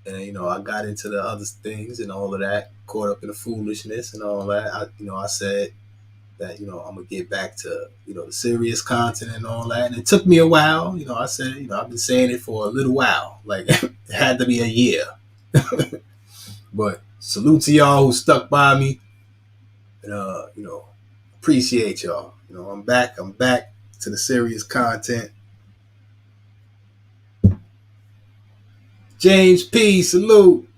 and I got into the other things and all of that, caught up in the foolishness and all that. I said that I'm gonna get back to the serious content and all that, and it took me a while. I said I've been saying it for a little while, like it had to be a year. But salute to y'all who stuck by me, and appreciate y'all. I'm back. I'm back to the serious content. James P. Salute.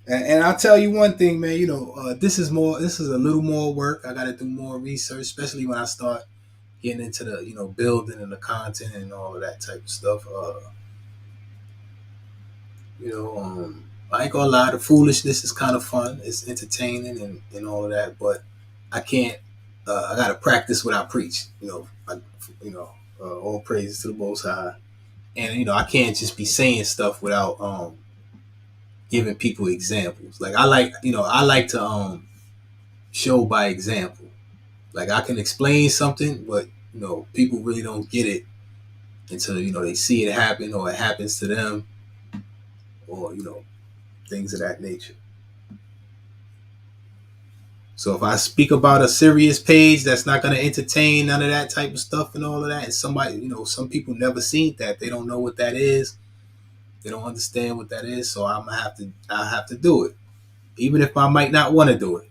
And I'll tell you one thing, man. This is more. This is a little more work. I got to do more research, especially when I start getting into the building and the content and all of that type of stuff. I ain't gonna lie, the foolishness is kind of fun. It's entertaining and all of that, but I can't. I gotta practice what I preach. You know, all praises to the Most High, and I can't just be saying stuff without giving people examples. Like I like to show by example. Like I can explain something, but people really don't get it until they see it happen or it happens to them, or things of that nature. So if I speak about a serious page that's not going to entertain none of that type of stuff and all of that, and somebody, some people never seen that, they don't know what that is, they don't understand what that is. So I have to do it, even if I might not want to do it.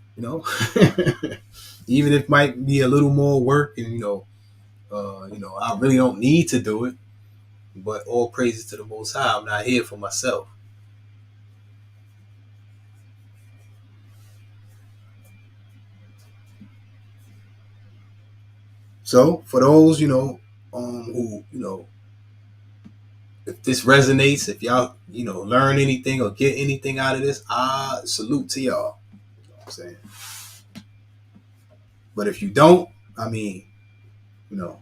Even if it might be a little more work, and I really don't need to do it. But all praises to the Most High. I'm not here for myself. So for those, who, if this resonates, if y'all, learn anything or get anything out of this, I salute to y'all. You know what I'm saying? But if you don't, I mean, you know,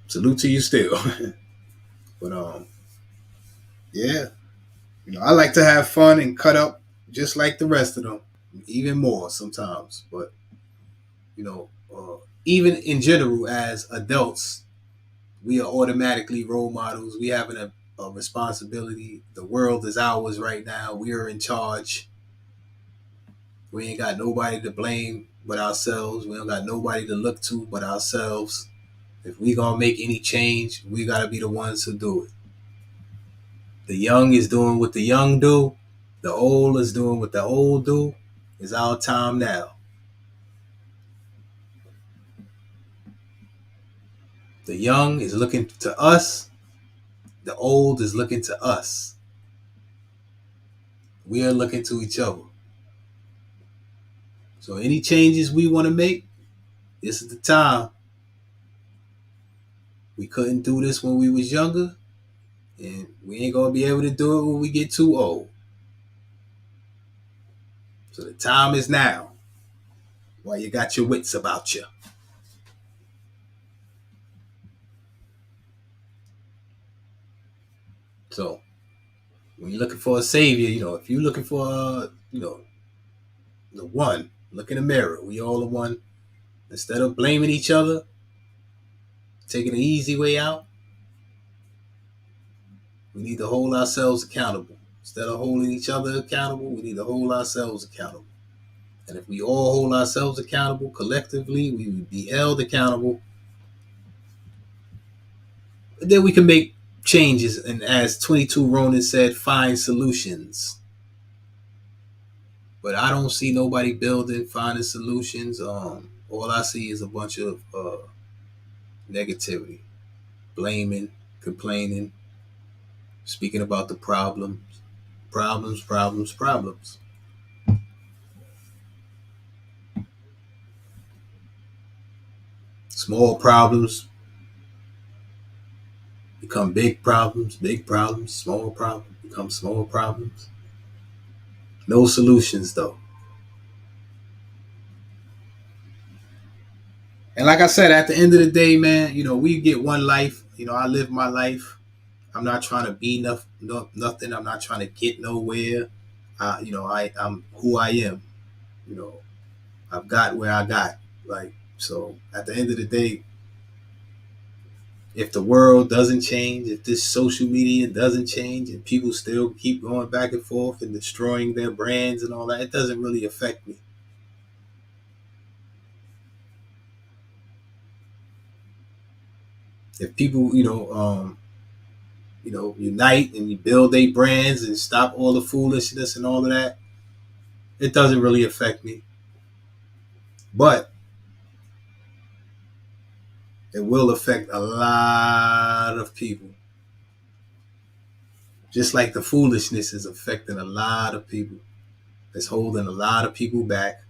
salute to you still. But yeah, I like to have fun and cut up just like the rest of them, even more sometimes. But even in general, as adults, we are automatically role models. We have a responsibility. The world is ours right now. We are in charge. We ain't got nobody to blame but ourselves. We don't got nobody to look to but ourselves. If we gonna make any change, we gotta be the ones who do it. The young is doing what the young do. The old is doing what the old do. It's our time now. The young is looking to us. The old is looking to us. We are looking to each other. So any changes we want to make, this is the time. We couldn't do this when we was younger, and we ain't gonna be able to do it when we get too old. So the time is now. While you got your wits about you. So when you're looking for a savior, if you're looking for, the one, look in the mirror. We all the one. Instead of blaming each other, taking the easy way out, we need to hold ourselves accountable. Instead of holding each other accountable, we need to hold ourselves accountable. And if we all hold ourselves accountable collectively, we would be held accountable. And then we can make changes. And as 22 Ronin said, find solutions. But I don't see nobody building, finding solutions. All I see is a bunch of negativity, blaming, complaining, speaking about the problems. Small problems become big problems, small problems become small problems. No solutions though. And like I said, at the end of the day, man, we get one life. I live my life. I'm not trying to be nothing. I'm not trying to get nowhere. I'm who I am. You know, I've got where I got. Like, so at the end of the day, if the world doesn't change, if this social media doesn't change, and people still keep going back and forth and destroying their brands and all that, it doesn't really affect me. If people, unite and you build their brands and stop all the foolishness and all of that, it doesn't really affect me. But it will affect a lot of people. Just like the foolishness is affecting a lot of people. It's holding a lot of people back.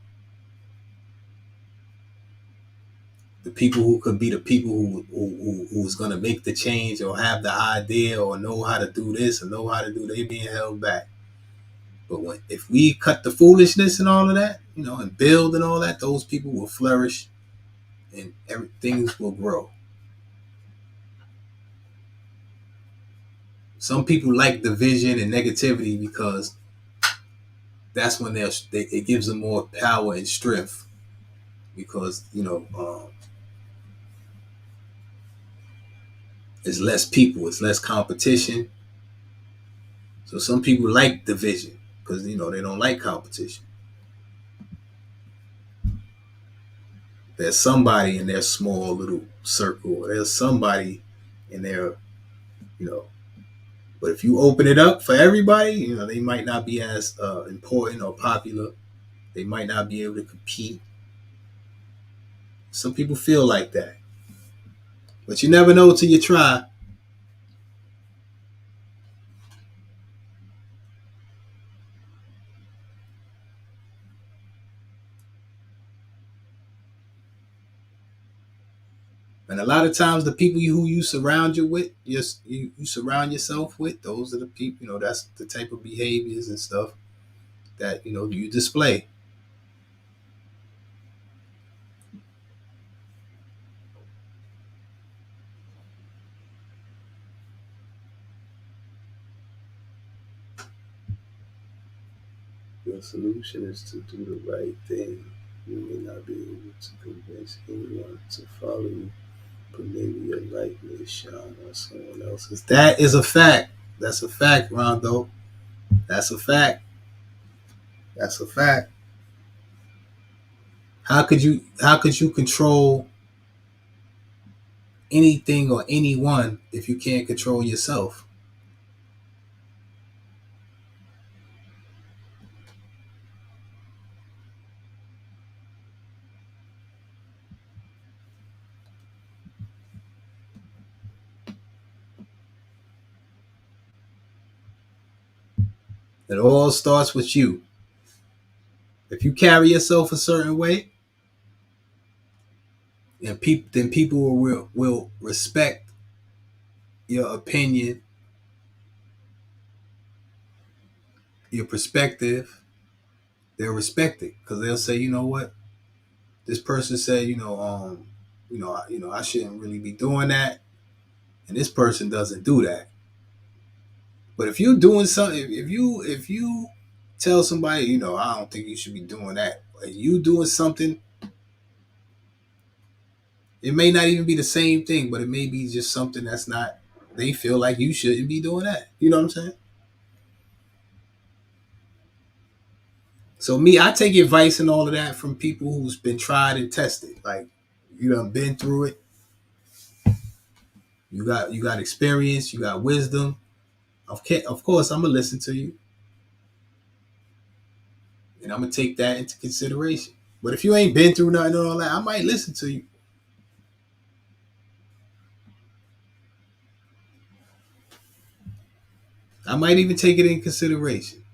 The people who could be the people who's going to make the change or have the idea or know how to do this or know how to do, they being held back. But if we cut the foolishness and all of that, and build and all that, those people will flourish and everything will grow. Some people like division and negativity because that's when it gives them more power and strength because it's less people, it's less competition. So some people like division because they don't like competition. There's somebody in their small little circle. There's somebody in their, you know. But if you open it up for everybody, they might not be as important or popular. They might not be able to compete. Some people feel like that, but you never know till you try. And a lot of times, the people who you surround you with, you surround yourself with, those are the people. That's the type of behaviors and stuff that you display. Your solution is to do the right thing. You may not be able to convince anyone to follow you, but maybe your light may shine on someone else's. That is a fact. That's a fact, Rondo. That's a fact. That's a fact. How could you control anything or anyone if you can't control yourself? It all starts with you. if you carry yourself a certain way, and then people will respect your opinion, your perspective. They'll respect it because they'll say, you know what, this person said, I shouldn't really be doing that, and this person doesn't do that. But if you're doing something, if you tell somebody, I don't think you should be doing that, and you doing something, it may not even be the same thing, but it may be just something that's not. They feel like you shouldn't be doing that. You know what I'm saying? So me, I take advice and all of that from people who's been tried and tested. Like you done been through it. You got experience. You got wisdom. Of course, I'm gonna listen to you, and I'm gonna take that into consideration. But if you ain't been through nothing and all that, I might listen to you. I might even take it in consideration.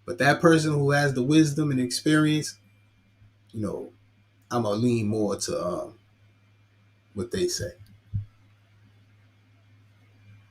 But that person who has the wisdom and experience, you know, I'm gonna lean more to what they say.